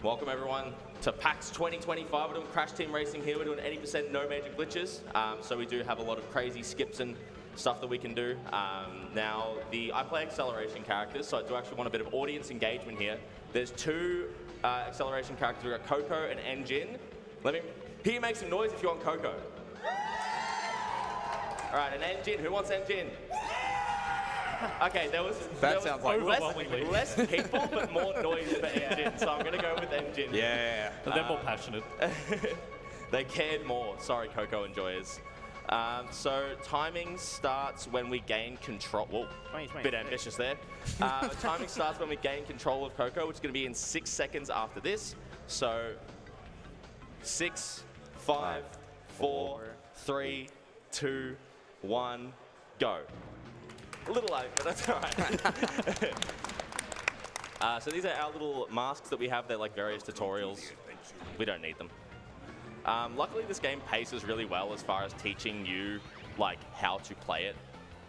Welcome everyone to PAX 2025. We're doing Crash Team Racing here. We're doing 80% no major glitches. So we do have a lot of crazy skips and stuff that we can do. Now, I play acceleration characters, so I do actually want a bit of audience engagement here. There's two acceleration characters. We've got Coco and Engine. Let me hear you make some noise if you want Coco. All right, and Engine. Who wants Engine? Okay, there was sounds like less people, but more noise for Engine, so I'm going to go with Engine. Yeah. They're more passionate. They cared more. Sorry, Coco enjoyers. So timing starts when we gain control. Whoa, bit ambitious there. Timing starts when we gain control of Coco, which is going to be in 6 seconds after this. So 6, 5, 4, 3, 2, 1, go. A little late, but that's all right. So these are our little masks that we have. They're like various tutorials. We don't need them. Luckily, this game paces really well as far as teaching you like how to play it.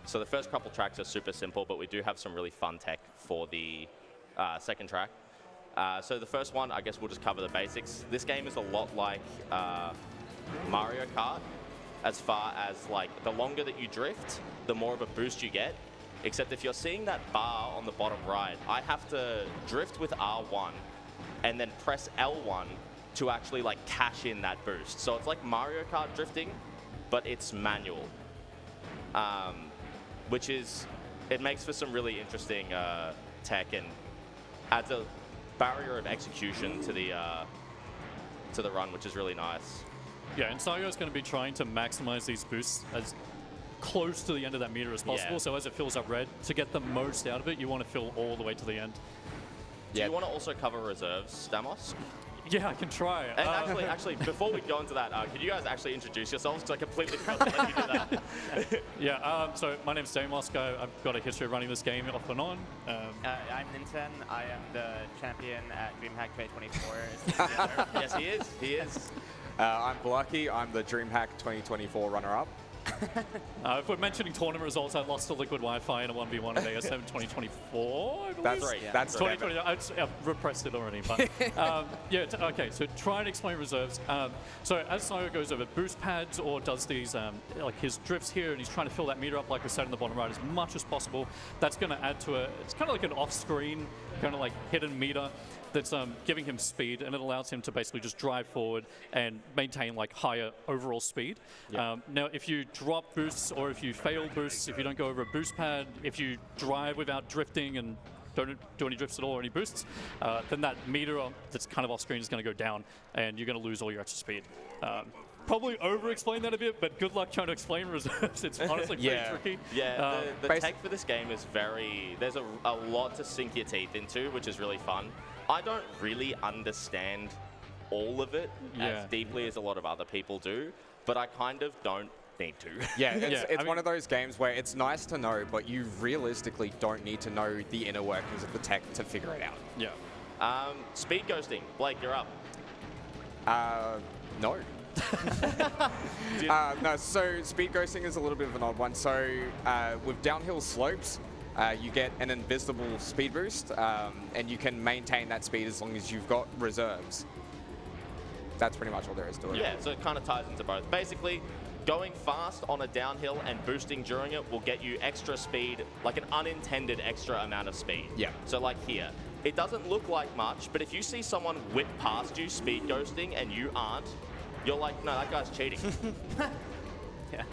So the first couple tracks are super simple, but we do have some really fun tech for the second track. So the first one, I guess we'll just cover the basics. This game is a lot like Mario Kart, as far as like the longer that you drift, the more of a boost you get. Except if you're seeing that bar on the bottom right, I have to drift with R1 and then press L1 to actually like cash in that boost. So it's like Mario Kart drifting, but it's manual. Which is, it makes for some really interesting tech and adds a barrier of execution to the run, which is really nice. Yeah, and Sayo's going to be trying to maximize these boosts as close to the end of that meter as possible. Yeah. So as it fills up red, to get the most out of it, you want to fill all the way to the end. Do you want to also cover reserves, Stamos? Yeah, I can try. And actually, before we go into that, could you guys actually introduce yourselves? Because I completely forgot to let you do that. Yeah, so my name's Stamos. I've got a history of running this game off and on. I'm Ninten. I am the champion at DreamHack 2024. Yes, he is. He is. I'm Blackie. I'm the DreamHack 2024 runner-up. If we're mentioning tournament results, I lost to Liquid Wi-Fi in a 1v1 at ASM 2024, I believe. That's right. Yeah. That's 2020. I've repressed it already, but yeah. Okay, so try and explain reserves. So as Sayo goes over boost pads or does these like his drifts here, and he's trying to fill that meter up, like we said in the bottom right, as much as possible. That's going to add to it's kind of like an off-screen, kind of like hidden meter that's giving him speed, and it allows him to basically just drive forward and maintain like higher overall speed. Yep. Now, if you drop boosts or if you fail boosts, if you don't go over a boost pad, if you drive without drifting and don't do any drifts at all or any boosts, then that meter that's kind of off screen is going to go down, and you're going to lose all your extra speed. Probably over-explain that a bit, but good luck trying to explain reserves. It's honestly pretty tricky. Yeah, the tech for this game is there's a lot to sink your teeth into, which is really fun. I don't really understand all of it as deeply as a lot of other people do, but I kind of don't need to. Yeah, it's one of those games where it's nice to know, but you realistically don't need to know the inner workings of the tech to figure it out. Yeah. Speed ghosting. Blake, you're up. No. No, so speed ghosting is a little bit of an odd one. So with downhill slopes, you get an invisible speed boost, and you can maintain that speed as long as you've got reserves. That's pretty much all there is to it. Yeah, so it kind of ties into both. Basically, going fast on a downhill and boosting during it will get you extra speed, like an unintended extra amount of speed. Yeah. So like here, it doesn't look like much, but if you see someone whip past you speed ghosting and you aren't, you're like, no, that guy's cheating. Yeah.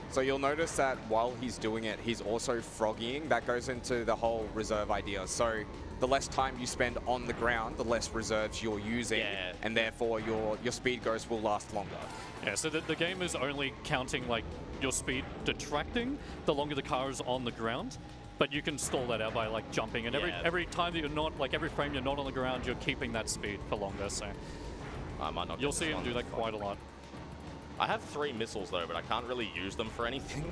So you'll notice that while he's doing it, he's also froggying. That goes into the whole reserve idea. So the less time you spend on the ground, the less reserves you're using, and therefore your speed ghost will last longer. Yeah, so the game is only counting like your speed detracting the longer the car is on the ground, but you can stall that out by like jumping, and every time that you're not, like every frame you're not on the ground, you're keeping that speed for longer, so I might not. You'll see him do that quite a lot. I have 3 missiles though, but I can't really use them for anything.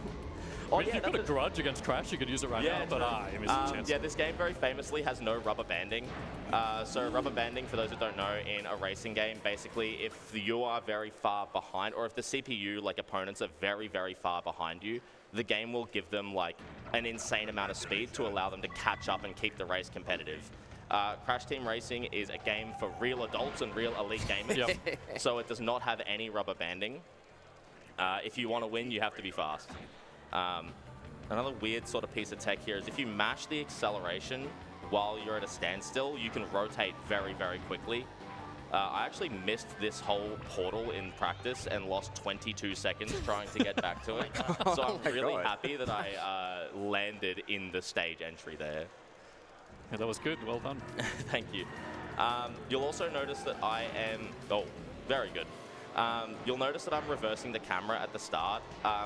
I mean, if you've got a grudge against Crash, you could use it right now, but you missed the chance. Yeah, this game very famously has no rubber banding. So rubber banding, for those who don't know, in a racing game, basically if you are very far behind, or if the CPU, like opponents, are very, very far behind you, the game will give them like an insane amount of speed to allow them to catch up and keep the race competitive. Crash Team Racing is a game for real adults and real elite gamers. Yep. So it does not have any rubber banding. If you want to win, you have to be fast. Another weird sort of piece of tech here is if you mash the acceleration while you're at a standstill, you can rotate very, very quickly. I actually missed this whole portal in practice and lost 22 seconds trying to get back to it. So I'm really happy that I landed in the stage entry there. Yeah, that was good. Well done. Thank you. You'll also notice that I am... Oh, very good. You'll notice that I'm reversing the camera at the start.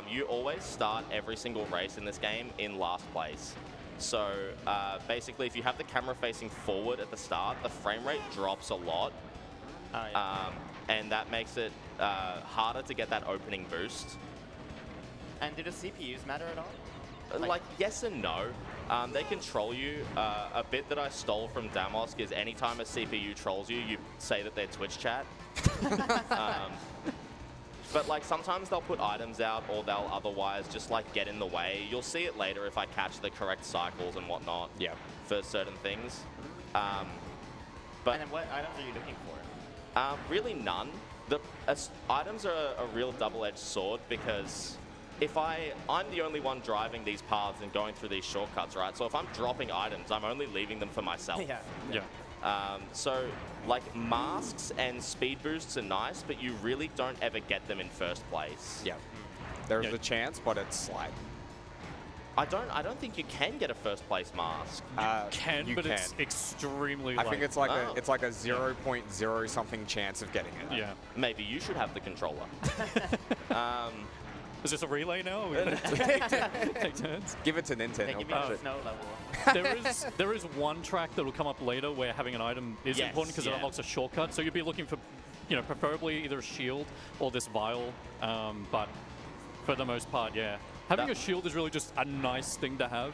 You always start every single race in this game in last place. So basically, if you have the camera facing forward at the start, the frame rate drops a lot. And that makes it harder to get that opening boost. And do the CPUs matter at all? Like yes and no. They control you. A bit that I stole from Damosk is anytime a CPU trolls you, you say that they're Twitch chat. But like sometimes they'll put items out or they'll otherwise just like get in the way. You'll see it later if I catch the correct cycles and whatnot for certain things. But and then what items are you looking for? Really none. The items are a real double-edged sword because if I'm the only one driving these paths and going through these shortcuts, right? So if I'm dropping items, I'm only leaving them for myself. So like masks and speed boosts are nice, but you really don't ever get them in first place. Yeah. There is a chance, but it's slight. I don't think you can get a first place mask. You can. It's extremely low. I think it's like a 0.0 something chance of getting it. Yeah. Maybe you should have the controller. Is this a relay now? Take turns. Give it to Nintendo. Give me the snow level. there is one track that will come up later where having an item is important because it unlocks a shortcut. So you'd be looking for, preferably either a shield or this vial. But for the most part, having a shield is really just a nice thing to have.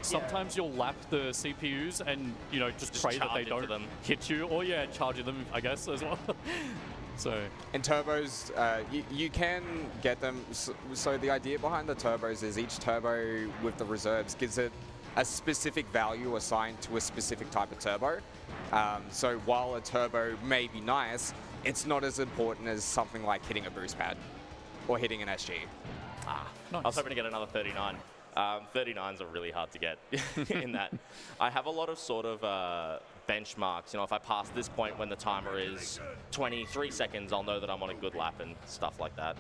Sometimes you'll lap the CPUs and just pray that they don't hit you, or charge them, I guess, as well. So in turbos, you can get them. So the idea behind the turbos is each turbo with the reserves gives it a specific value assigned to a specific type of turbo. So while a turbo may be nice, it's not as important as something like hitting a boost pad or hitting an SG. Nice. I was hoping to get another 39. 39s are really hard to get in that. I have a lot of sort of benchmarks. If I pass this point when the timer is 23 seconds, I'll know that I'm on a good lap and stuff like that.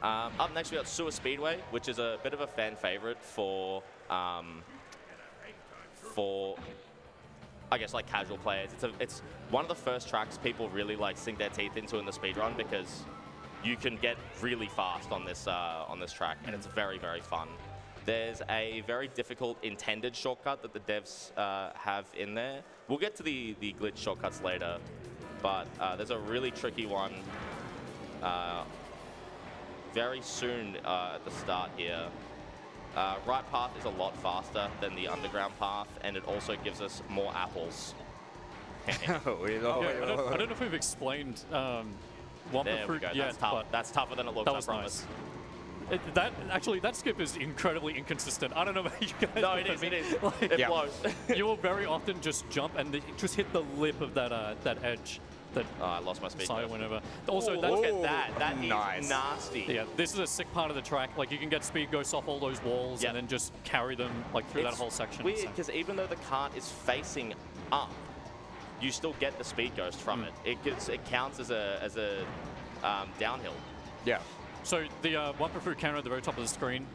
Up next, we got Sewer Speedway, which is a bit of a fan favorite for I guess like casual players. It's one of the first tracks people really like sink their teeth into in the speedrun because you can get really fast on this track, and it's very, very fun. There's a very difficult intended shortcut that the devs have in there. We'll get to the glitch shortcuts later, but there's a really tricky one very soon at the start here. Right path is a lot faster than the underground path, and it also gives us more apples. I don't know if we've explained There we go. That's tough. That's tougher than it looks, I promise. Nice. That skip is incredibly inconsistent. I don't know about you guys. No, it is. It blows. You will very often just jump and just hit the lip of that edge. I lost my speed. Went over. Also, look at that. That is nasty. Yeah, this is a sick part of the track. Like you can get speed ghosts off all those walls and then just carry them through that whole section. Weird because even though the cart is facing up, you still get the speed ghost from it. It counts as a downhill. Yeah. So the one per fruit counter at the very top of the screen,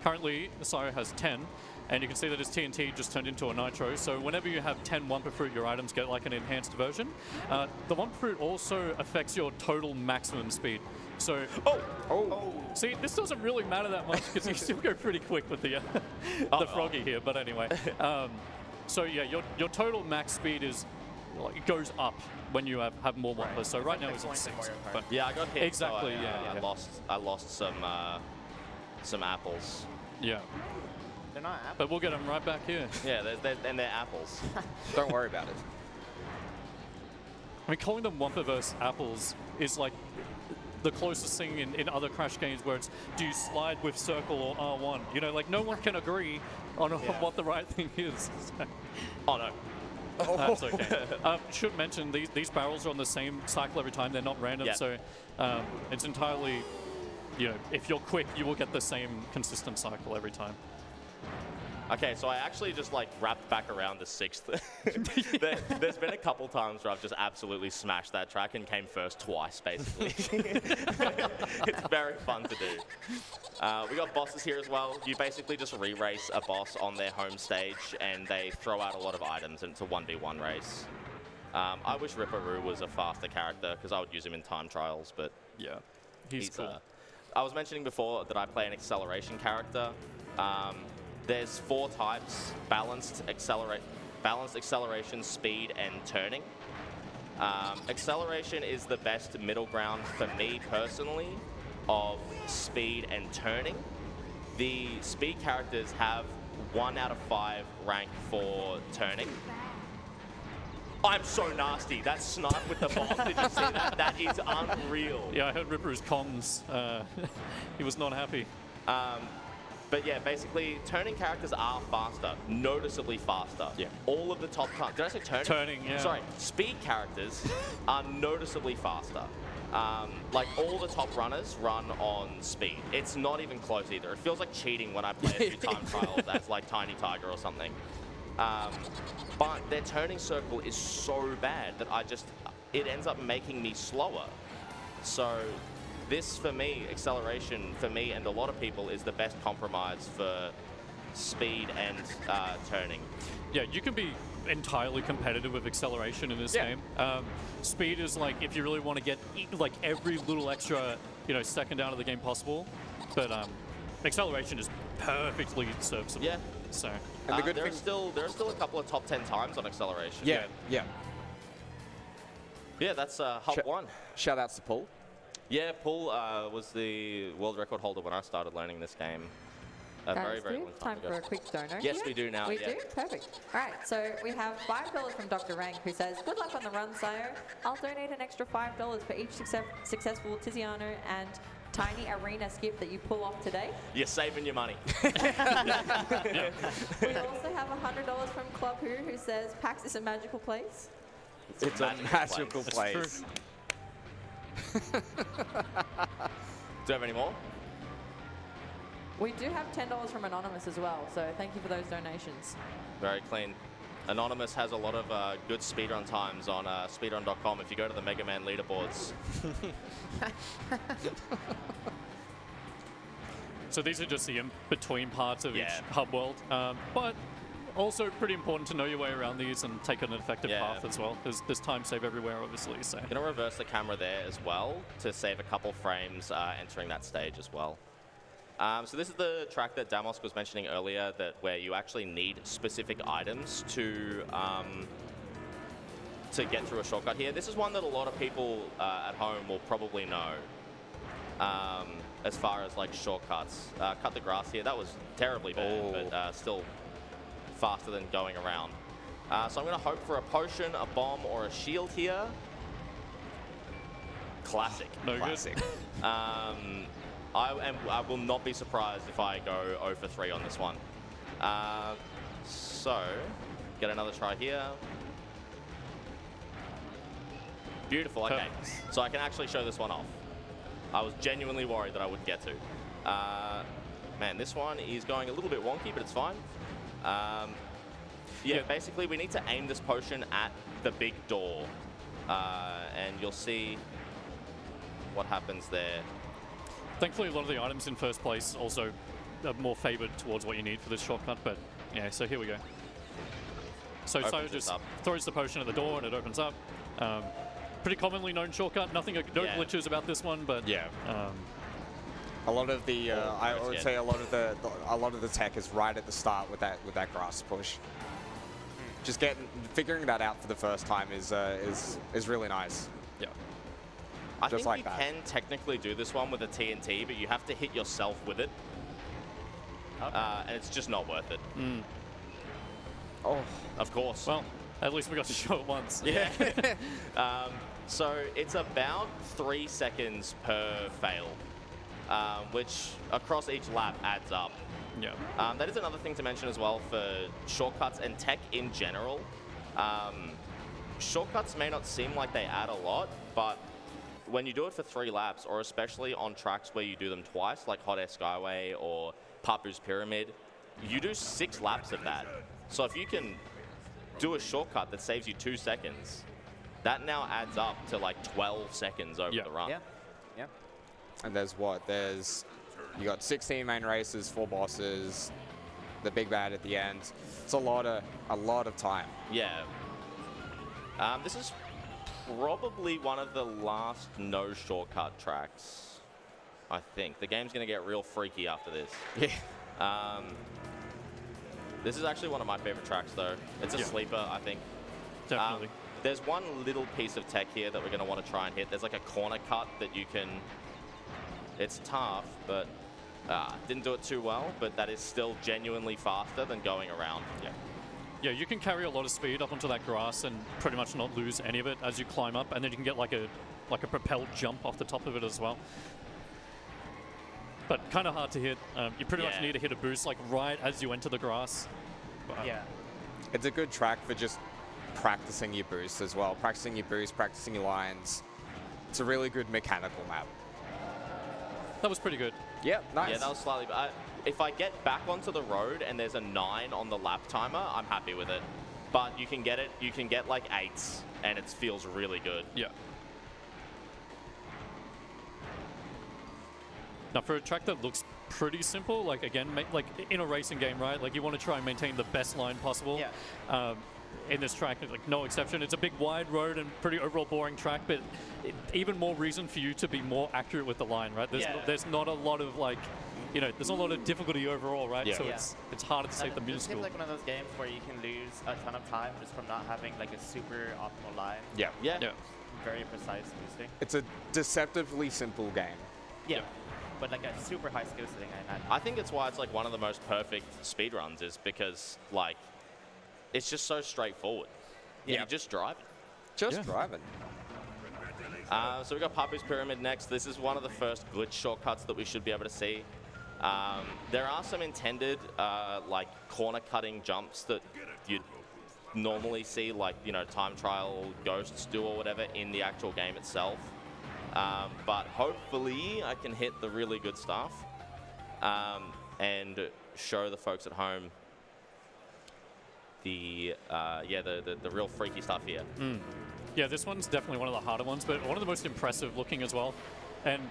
currently Sayo has 10, and you can see that his TNT just turned into a nitro. So whenever you have 10 one per fruit, your items get like an enhanced version. The one per fruit also affects your total maximum speed. So, see, this doesn't really matter that much because you still go pretty quick with the froggy here. But anyway, so yeah, your total max speed is it goes up when you have more one. So right now it's at 6. But yeah, I got hit. Exactly. So I lost some apples. Yeah. They're not apples. But we'll get them right back here. Yeah, and they're apples. Don't worry about it. I mean, calling them Wumpa versus apples is like the closest thing in other Crash games where it's do you slide with circle or R1? No one can agree on what the right thing is. Oh no. That's okay. Should mention these barrels are on the same cycle every time. They're not random, Yep. so it's entirely, if you're quick, you will get the same consistent cycle every time. Okay, so I actually just like wrapped back around the 6th. There's been a couple times where I've just absolutely smashed that track and came first twice, basically. It's very fun to do. We got bosses here as well. You basically just re-race a boss on their home stage, and they throw out a lot of items, and it's a 1v1 race. I wish Ripperoo was a faster character, because I would use him in time trials, but Yeah, he's cool. I was mentioning before that I play an acceleration character. There's 4 types: balanced acceleration, speed, and turning. Acceleration is the best middle ground for me personally of speed and turning. The speed characters have 1 out of 5 rank for turning. I'm so nasty. That snipe with the bomb, did you see that? That is unreal. Yeah, I heard Ripper's comms. He was not happy. But yeah, basically, turning characters are faster, noticeably faster. Yeah. All of the top... Did I say turning? Turning, yeah. Sorry, speed characters are noticeably faster. Like, all the top runners run on speed. It's not even close either. It feels like cheating when I play a few time trials as, like, Tiny Tiger or something. But their turning circle is so bad that it ends up making me slower. So... this, for me, acceleration, for me and a lot of people, is the best compromise for speed and turning. Yeah, you can be entirely competitive with acceleration in this game. Speed is like, if you really want to get like every little extra, second down of the game possible. But acceleration is perfectly serviceable. Yeah. So. And the good there are still a couple of top 10 times on acceleration. Yeah. That's Hub 1. Shout outs to Paul. Yeah, Paul was the world record holder when I started learning this game. Very, very long time ago. For a quick donor. Yes, we do now. We do? Perfect. All right, so we have $5 from Dr. Rank, who says, good luck on the run, Sayo. I'll donate an extra $5 for each successful Tiziano and Tiny Arena skip that you pull off today. You're saving your money. We also have $100 from Club who says, PAX is a magical place. It's a magical place. That's true. Do you have any more? We do have $10 from Anonymous as well, so thank you for those donations. Very clean. Anonymous has a lot of good speedrun times on speedrun.com if you go to the Mega Man leaderboards. So these are just the in-between parts of each hub world. But also pretty important to know your way around these and take an effective path as well. There's time save everywhere, obviously. So. I'm going to reverse the camera there as well to save a couple frames entering that stage as well. So this is the track that Damos was mentioning earlier, where you actually need specific items to get through a shortcut here. This is one that a lot of people at home will probably know. As far as like shortcuts. Cut the grass here. That was terribly bad, but still faster than going around. So I'm going to hope for a potion, a bomb, or a shield here. Classic. Classic. I will not be surprised if I go 0 for 3 on this one. So, get another try here. Beautiful, okay. So I can actually show this one off. I was genuinely worried that I wouldn't get to. Man, this one is going a little bit wonky, but it's fine. Basically we need to aim this potion at the big door. And you'll see what happens there. Thankfully, a lot of the items in first place also are more favored towards what you need for this shortcut, but yeah, so here we go. So Sayo just throws the potion at the door and it opens up. Pretty commonly known shortcut, no glitches about this one, but a lot of the I would say a lot of the tech is right at the start with that grass push. Just figuring that out for the first time is really nice. Yeah. I think you can technically do this one with a TNT, but you have to hit yourself with it. And it's just not worth it. Oh, of course. Well, at least we got to show it once. Yeah. So it's about 3 seconds per fail, which across each lap adds up. Yeah. That is another thing to mention as well for shortcuts and tech in general. Shortcuts may not seem like they add a lot, but when you do it for 3 laps, or especially on tracks where you do them twice, like Hot Air Skyway or Papu's Pyramid, you do 6 laps of that. So if you can do a shortcut that saves you 2 seconds, that now adds up to like 12 seconds over the run. Yeah. Yeah. And there's what? You got 16 main races, 4 bosses, the big bad at the end. It's a lot of time. Yeah. This is probably one of the last no shortcut tracks, I think. The game's going to get real freaky after this. Yeah. This is actually one of my favorite tracks, though. It's a sleeper, I think. Definitely. There's one little piece of tech here that we're going to want to try and hit. There's like a corner cut that you can... It's tough, but didn't do it too well, but that is still genuinely faster than going around. Yeah. Yeah, you can carry a lot of speed up onto that grass and pretty much not lose any of it as you climb up, and then you can get like a propelled jump off the top of it as well. But kind of hard to hit. You pretty much need to hit a boost like right as you enter the grass. Yeah. It's a good track for just practicing your boosts as well. Practicing your boosts, practicing your lines. It's a really good mechanical map. That was pretty good. Yeah, nice. Yeah, that was slightly... if I get back onto the road and there's a 9 on the lap timer, I'm happy with it. But you can get like 8s, and it feels really good. Yeah. Now, for a track that looks pretty simple, like, again, like in a racing game, right? Like, you want to try and maintain the best line possible. Yeah. In this track, like, no exception. It's a big, wide road and pretty overall boring track, but even more reason for you to be more accurate with the line, right? There's not a lot of, like, you know, there's a lot of difficulty overall, right? Yeah. So it's harder to say the This minuscule. seems like one of those games where you can lose a ton of time just from not having like a super optimal line. Yeah. Yeah. Yeah. Very precise boosting. It's a deceptively simple game. Yeah. But like a super high skill setting, I imagine. I think it's why it's like one of the most perfect speedruns is because, like, it's just so straightforward. Yeah. You just drive it. Just driving. So we got Papu's Pyramid next. This is one of the first glitch shortcuts that we should be able to see. There are some intended like corner cutting jumps that you'd normally see, like, you know, time trial ghosts do or whatever in the actual game itself. But hopefully I can hit the really good stuff and show the folks at home the real freaky stuff here. Yeah, this one's definitely one of the harder ones, but one of the most impressive looking as well. And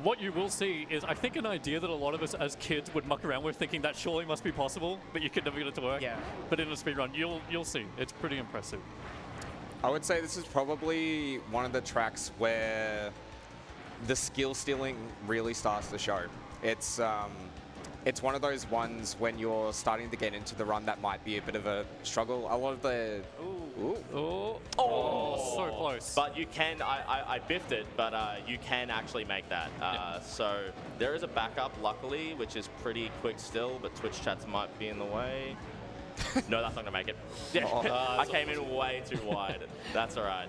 what you will see is, I think, an idea that a lot of us as kids would muck around with, thinking that surely must be possible, but you could never get it to work. Yeah. But in a speedrun, you'll see. It's pretty impressive. I would say this is probably one of the tracks where the skill stealing really starts to show. It's one of those ones when you're starting to get into the run that might be a bit of a struggle. A lot of the... Oh, so close. But you can, I biffed it, but you can actually make that. So there is a backup, luckily, which is pretty quick still, but Twitch chats might be in the way. No, that's not going to make it. I came in way too wide. That's all right.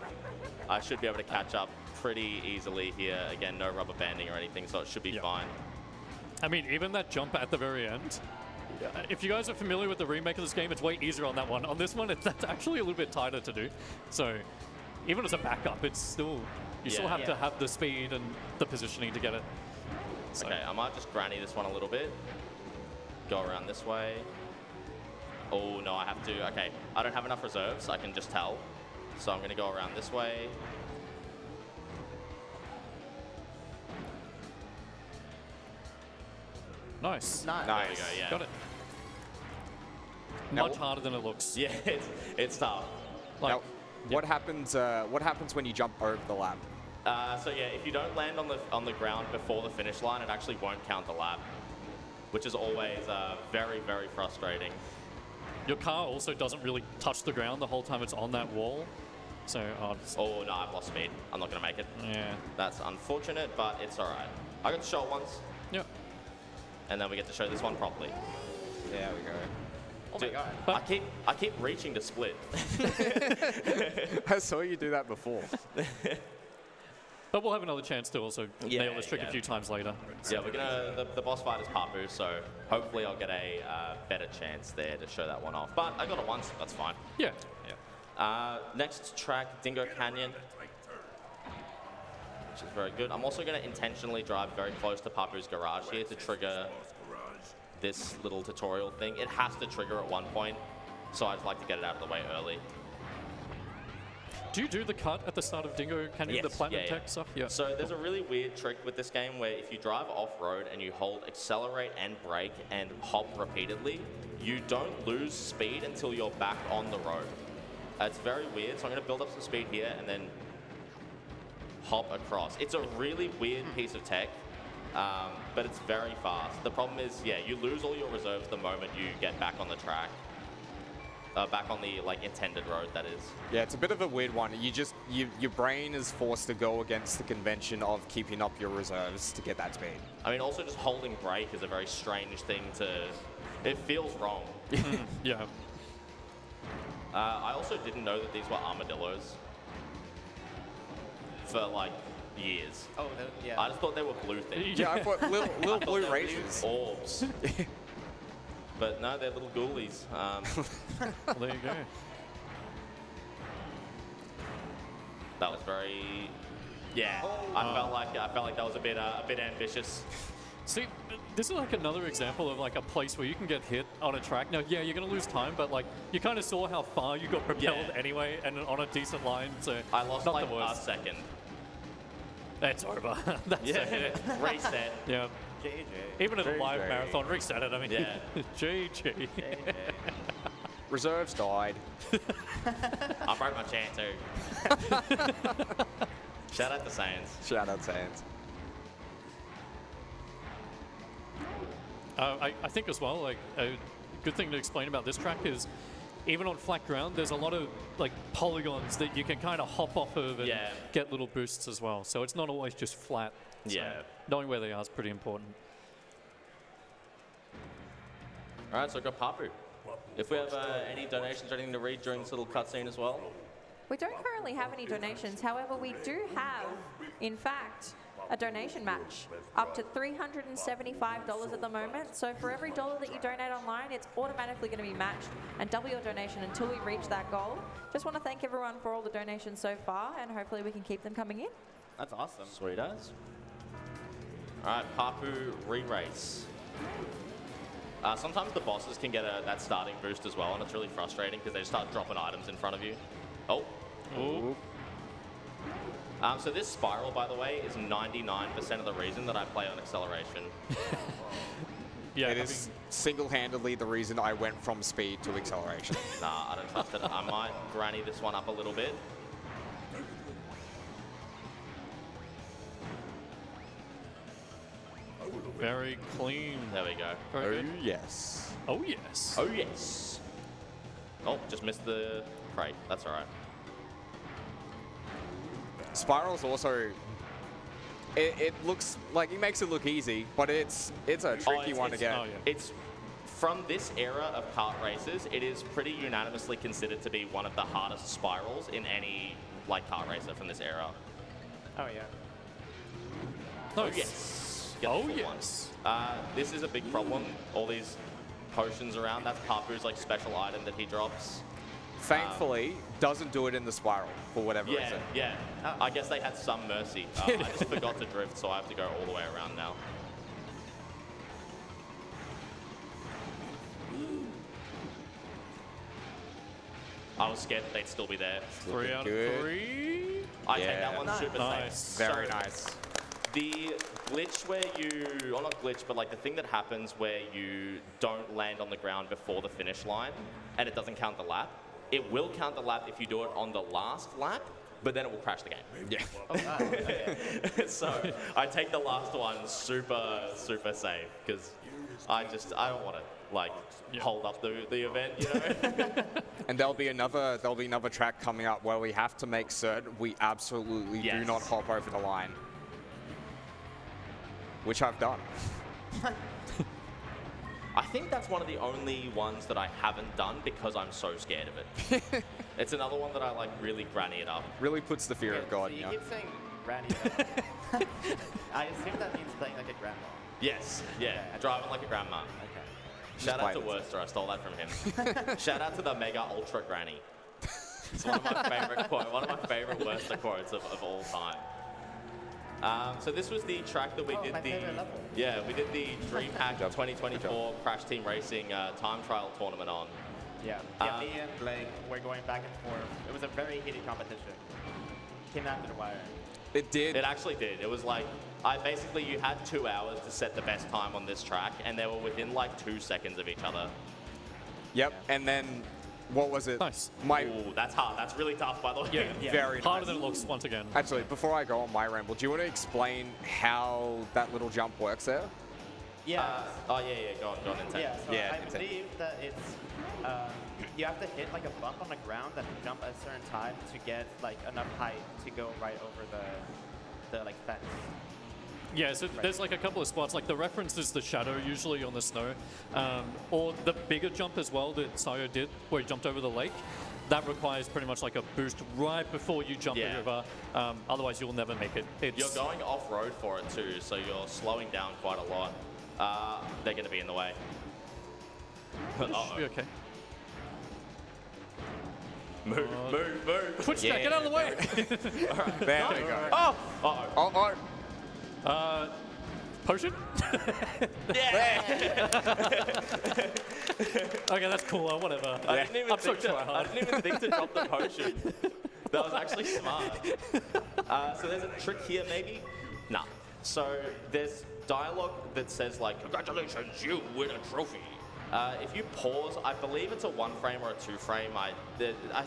I should be able to catch up pretty easily here. Again, no rubber banding or anything, so it should be fine. I mean, even that jump at the very end, if you guys are familiar with the remake of this game, it's way easier on that one. On this one, that's actually a little bit tighter to do. So even as a backup, it's still, you still have to have the speed and the positioning to get it. So. Okay, I might just granny this one a little bit. Go around this way. Oh, no, I have to. Okay, I don't have enough reserves, I can just tell. So I'm going to go around this way. Nice. Nice. There we go, yeah. Got it. Now, Much harder than it looks. Yeah, it's tough. Like, now, what happens when you jump over the lap? So yeah, if you don't land on the ground before the finish line, it actually won't count the lap, which is always very, very frustrating. Your car also doesn't really touch the ground the whole time it's on that wall. So, Oh, no, I've lost speed. I'm not going to make it. yeah. That's unfortunate, but it's all right. I got to show it once, Yeah. and then we get to show this one properly. There we go. Oh my god. I keep reaching to split. I saw you do that before. But we'll have another chance to also nail this trick a few times later. Yeah, we're gonna. The boss fight is Papu, so hopefully I'll get a better chance there to show that one off. But I got it once. That's fine. Yeah. Next track, Dingo Canyon, which is very good. I'm also going to intentionally drive very close to Papu's garage here to trigger this little tutorial thing. It has to trigger at one point, so I'd like to get it out of the way early. Do you do the cut at the start of Dingo Canyon, the platinum tech stuff? Yeah. So there's a really weird trick with this game where if you drive off-road and you hold accelerate and brake and hop repeatedly, you don't lose speed until you're back on the road. It's very weird, so I'm going to build up some speed here and then hop across. It's a really weird piece of tech, but it's very fast. The problem is, you lose all your reserves the moment you get back on the track. Back on the intended road, that is. Yeah, it's a bit of a weird one. Your brain is forced to go against the convention of keeping up your reserves to get that speed. I mean, also just holding brake is a very strange thing to. It feels wrong. Yeah. I also didn't know that these were armadillos for years. Oh, yeah. I just thought they were blue things. Yeah, I thought little blue races. Orbs. But no, they're little ghoulies. There you go. That was very. Yeah, I felt like that was a bit ambitious. See, this is another example of a place where you can get hit on a track. Now, yeah, you're going to lose time, but you kind of saw how far you got propelled anyway, and on a decent line. So I lost not the worst. a second. That's over. That's it. Reset. Yeah. JJ. Even in a live marathon, reset it. I mean, JJ. Reserves died. I broke my chain too. Shout out to Saiyans. Shout out Saiyans. I think as well, a good thing to explain about this track is even on flat ground, there's a lot of polygons that you can kind of hop off of and get little boosts as well. So it's not always just flat. So knowing where they are is pretty important. All right, so I've got Papu. If we have any donations or anything to read during this little cutscene as well. We don't currently have any donations. However, we do have, in fact, a donation match up to $375 at the moment. So for every dollar that you donate online, it's automatically going to be matched and double your donation until we reach that goal. Just want to thank everyone for all the donations so far, and hopefully we can keep them coming in. That's awesome. Sweet as. All right, Papu re-race. Sometimes the bosses can get that starting boost as well, and it's really frustrating because they just start dropping items in front of you. Oh. Ooh. So this spiral, by the way, is 99% of the reason that I play on acceleration. Yeah, it is single-handedly the reason I went from speed to acceleration. Nah, I don't trust it. I might granny this one up a little bit. Very clean. There we go. Very good. Yes. Oh, yes. Oh, yes. Oh, just missed the crate. That's all right. Spiral's also, it looks like, it makes it look easy, but it's a tricky one to get. It's from this era of kart races, it is pretty unanimously considered to be one of the hardest spirals in any kart racer from this era. Oh yeah. Oh yes. Oh yes. This is a big problem. All these potions around. That's Papu's special item that he drops. Thankfully, doesn't do it in the spiral for whatever reason. Yeah. I guess they had some mercy. I just forgot to drift, so I have to go all the way around now. I was scared that they'd still be there. 3 out of 3. I take that one super nice. safe. Very nice. The glitch where you, or not glitch, but the thing that happens where you don't land on the ground before the finish line and it doesn't count the lap, it will count the lap if you do it on the last lap, but then it will crash the game. Yeah. Oh, wow. Okay. So I take the last one super, super safe because I don't want to hold up the event, you know. And there'll be another track coming up where we have to make certain we absolutely do not hop over the line, which I've done. I think that's one of the only ones that I haven't done because I'm so scared of it. It's another one that I really granny it up. Really puts the fear of God so in you you. keep saying granny. I assume that means playing like a grandma. Yes, yeah, driving like a grandma. Okay. Shout out to Worcester, I stole that from him. Shout out to the Mega Ultra Granny. It's one of my favorite Worcester quotes of all time. So this was the track that we did we did the DreamHack 2024 Crash Team Racing time trial tournament on. Yeah, me and Blake were going back and forth. It was a very heated competition. Came down to the wire. It did. It actually did. It was like, you had 2 hours to set the best time on this track, and they were within like 2 seconds of each other. Yep, and then, what was it? Nice. Ooh, that's hard. That's really tough, by the way. Yeah, Very harder nice. than it looks once again. Actually, before I go on my ramble, do you want to explain how that little jump works there? Yeah. Go on, Nintendo. Yeah, so Yeah, I Nintendo. believe that it's, you have to hit like a bump on the ground and jump at a certain time to get like enough height to go right over the like fence. Yeah, so there's like a couple of spots, like the reference is the shadow usually on the snow, or the bigger jump as well that Sayo did, where he jumped over the lake. That requires pretty much like a boost right before you jump Yeah. over, otherwise you'll never make it. You're going off-road for it too, so you're slowing down quite a lot. They're going to be in the way. Should be okay. Move. Twitch stack, get out of the way! There we go. Oh! Potion? Yeah! Okay, that's cool, whatever. I didn't even I'm so think to, try I hard. didn't even think to drop the potion. That was actually smart. So there's a trick here, maybe? Nah. So there's dialogue that says like, "Congratulations, you win a trophy." If you pause, I believe it's a 1 frame or a 2 frame. I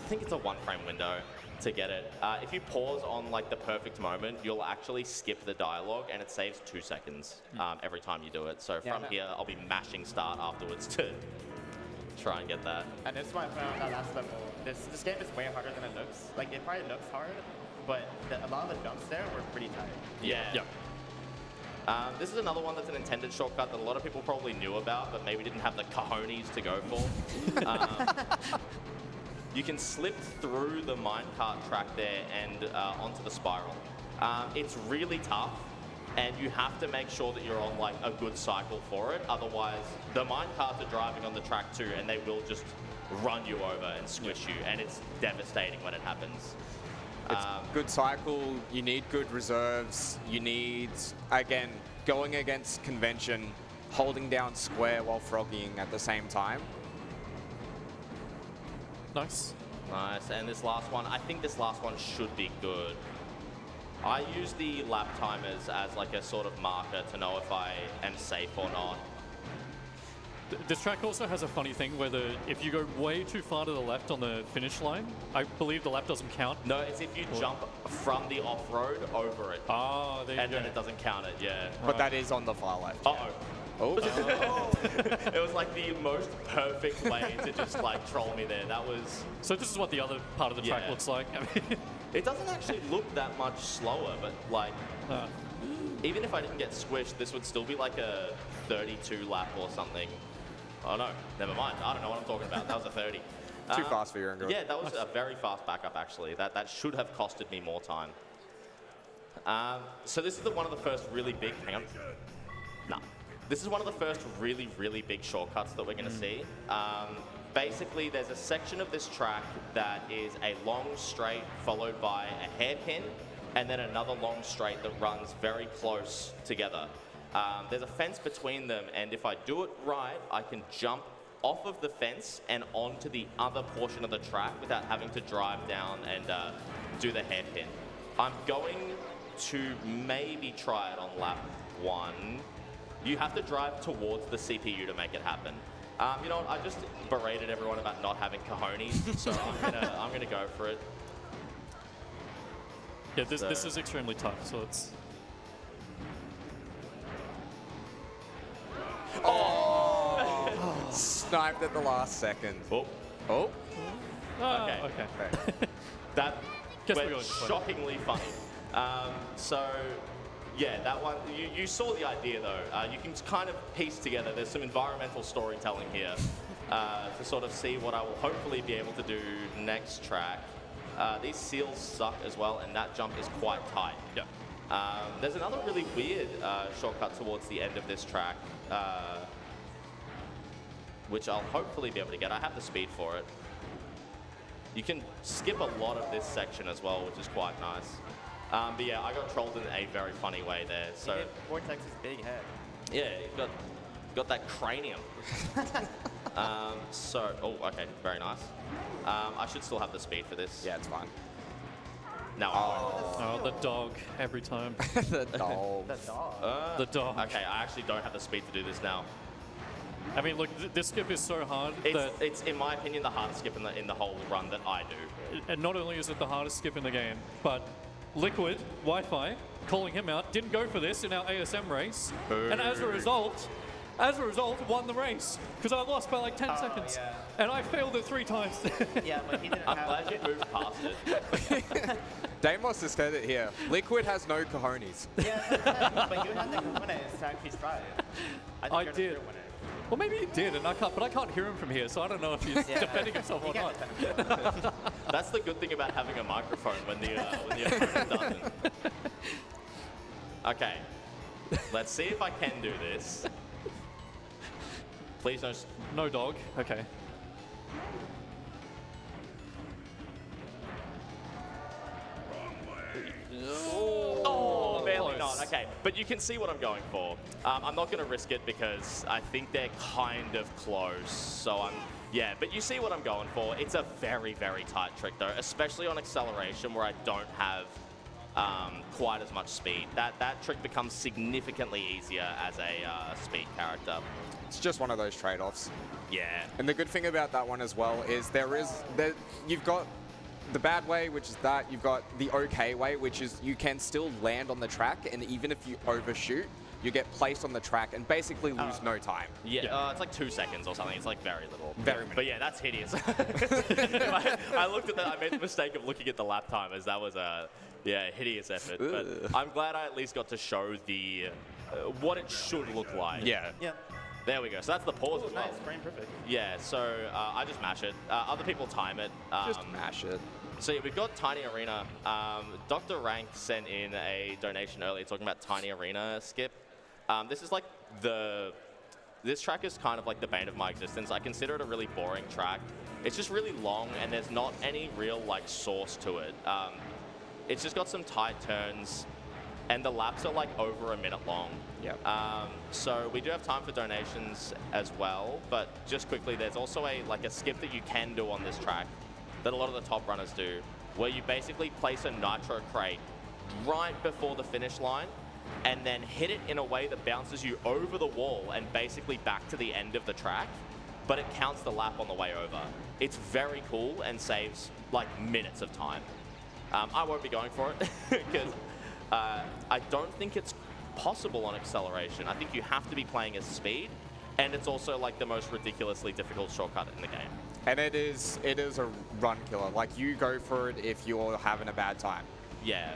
think it's a 1 frame window to get it. If you pause on like the perfect moment, you'll actually skip the dialogue, and it saves 2 seconds every time you do it. So from here, I'll be mashing start afterwards to try and get that. And this is why I found that last level. This game is way harder than it looks. Like it probably looks hard, but a lot of the jumps there were pretty tight. Yeah. Yeah. This is another one that's an intended shortcut that a lot of people probably knew about, but maybe didn't have the cojones to go for. You can slip through the minecart track there and onto the spiral. It's really tough, and you have to make sure that you're on like a good cycle for it. Otherwise, the minecarts are driving on the track too, and they will just run you over and squish you, and it's devastating when it happens. It's good cycle, you need good reserves, you need, again, going against convention, holding down square while froggying at the same time. Nice. Nice, and this last one, I think this last one should be good. I use the lap timers as like a sort of marker to know if I am safe or not. This track also has a funny thing where if you go way too far to the left on the finish line, I believe the lap doesn't count. No, it's if you jump from the off-road over it. Ah, there you And go. then it doesn't count it, yeah. But that is on the far left. Uh-oh. Oh. It was like the most perfect way to just like troll me there. That was... So this is what the other part of the track Yeah. looks like. I mean, It doesn't actually look that much slower, but like... Even if I didn't get squished, this would still be like a 32 lap or something. Oh no, never mind. I don't know what I'm talking about. That was a 30. Too fast for your own good. Yeah, that was a very fast backup actually. That should have costed me more time. So this is one of the first really big... Hang on. Nah. This is one of the first really, really big shortcuts that we're going to see. Basically, there's a section of this track that is a long straight followed by a hairpin, and then another long straight that runs very close together. There's a fence between them, and if I do it right, I can jump off of the fence and onto the other portion of the track without having to drive down and do the hairpin. I'm going to maybe try it on lap 1. You have to drive towards the CPU to make it happen. You know what, I just berated everyone about not having cojones, so I'm gonna go for it. yeah, this is extremely tough, so it's... Sniped at the last second. Oh, Oh. Okay. Okay. that Guess went we're going for it. shockingly funny. So, yeah, that one, you saw the idea though. You can kind of piece together, there's some environmental storytelling here to sort of see what I will hopefully be able to do next track. These seals suck as well, and that jump is quite tight. Yeah. There's another really weird shortcut towards the end of this track, which I'll hopefully be able to get. I have the speed for it. You can skip a lot of this section as well, which is quite nice. But yeah, I got trolled in a very funny way there. So Vortex's big head. yeah, you've got that cranium. Oh, okay, very nice. I should still have the speed for this. Yeah, it's fine. No. Oh, the dog every time. The dog. The dog. The dog. Okay, I actually don't have the speed to do this now. I mean, look, this skip is so hard that It's in my opinion the hardest skip in the whole run that I do. and not only is it the hardest skip in the game, but Liquid, Wi-Fi, calling him out, didn't go for this in our ASM race, and as a result, won the race because I lost by like 10 seconds, yeah. and I failed it 3 times. Yeah, but he didn't I'm have glad you moved past it. Damos has said it here. Liquid has no cojones. Yeah, but you had the cojones to actually try it. I think you're the did. true winner. Well, maybe he did, and I can't hear him from here, so I don't know if he's Yeah. defending himself You or not. can't defend himself. That's the good thing about having a microphone when the opponent doesn't. Okay, let's see if I can do this. Please don't. No dog. Okay. Oh, barely close. not. Okay, but you can see what I'm going for. I'm not going to risk it because I think they're kind of close. So yeah, but you see what I'm going for. It's a very, very tight trick though, especially on acceleration where I don't have quite as much speed. That trick becomes significantly easier as a speed character. It's just one of those trade-offs. Yeah. And the good thing about that one as well is you've got the bad way, which is that. You've got the okay way, which is you can still land on the track, and even if you overshoot, you get placed on the track and basically lose no time. Yeah, it's like 2 seconds or something. It's like very little. Very minimal. But yeah, that's hideous. I looked at that. I made the mistake of looking at the lap timers. That was a hideous effort. But I'm glad I at least got to show the what it should look like. Yeah. Yeah. There we go. So that's the pause as well. Nice, frame perfect. Yeah. So I just mash it. Other people time it. Just mash it. So yeah, we've got Tiny Arena. Dr. Rank sent in a donation earlier talking about Tiny Arena skip. This is like this track is kind of like the bane of my existence. I consider it a really boring track. It's just really long and there's not any real like source to it. It's just got some tight turns and the laps are like over a minute long. Yep. So we do have time for donations as well, but just quickly, there's also a skip that you can do on this track that a lot of the top runners do, where you basically place a nitro crate right before the finish line and then hit it in a way that bounces you over the wall and basically back to the end of the track, but it counts the lap on the way over. It's very cool and saves like minutes of time. I won't be going for it because I don't think it's possible on acceleration. I think you have to be playing as speed, and it's also like the most ridiculously difficult shortcut in the game. And it is a run killer. Like, you go for it if you're having a bad time. Yeah.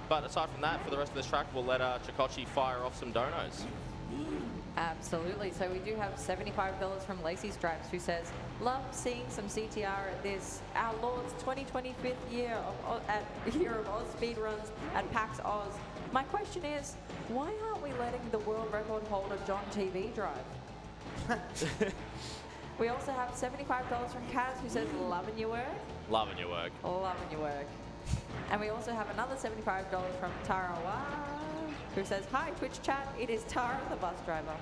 But aside from that, for the rest of this track, we'll let Chikochi fire off some donos. Absolutely. So we do have $75 from Lacey Stripes, who says, "Love seeing some CTR at this, our Lord's 2025th year of AusSpeedruns at PAX Oz. My question is, why aren't we letting the world record holder John TV drive?" We also have $75 from Kaz, who says, "Loving your work." Loving your work. Loving your work. And we also have another $75 from Tarawa, who says, "Hi, Twitch chat. It is Tara, the bus driver."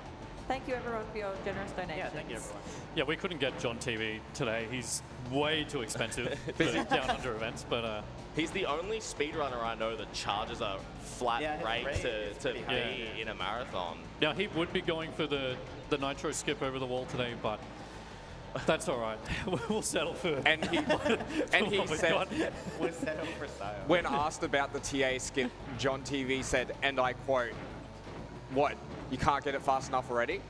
Thank you, everyone, for your generous donations. Yeah, thank you, everyone. Yeah, we couldn't get John TV today. He's way too expensive for down under events, but He's the only speedrunner I know that charges a flat Yeah, his rate rate to is pretty high. be in a marathon. now he would be going for the nitro skip over the wall today, but that's all right. We'll settle for And he what we've said, got. We're set up for style. when asked about the TA skip, John TV said, and I quote, "What? You can't get it fast enough already?"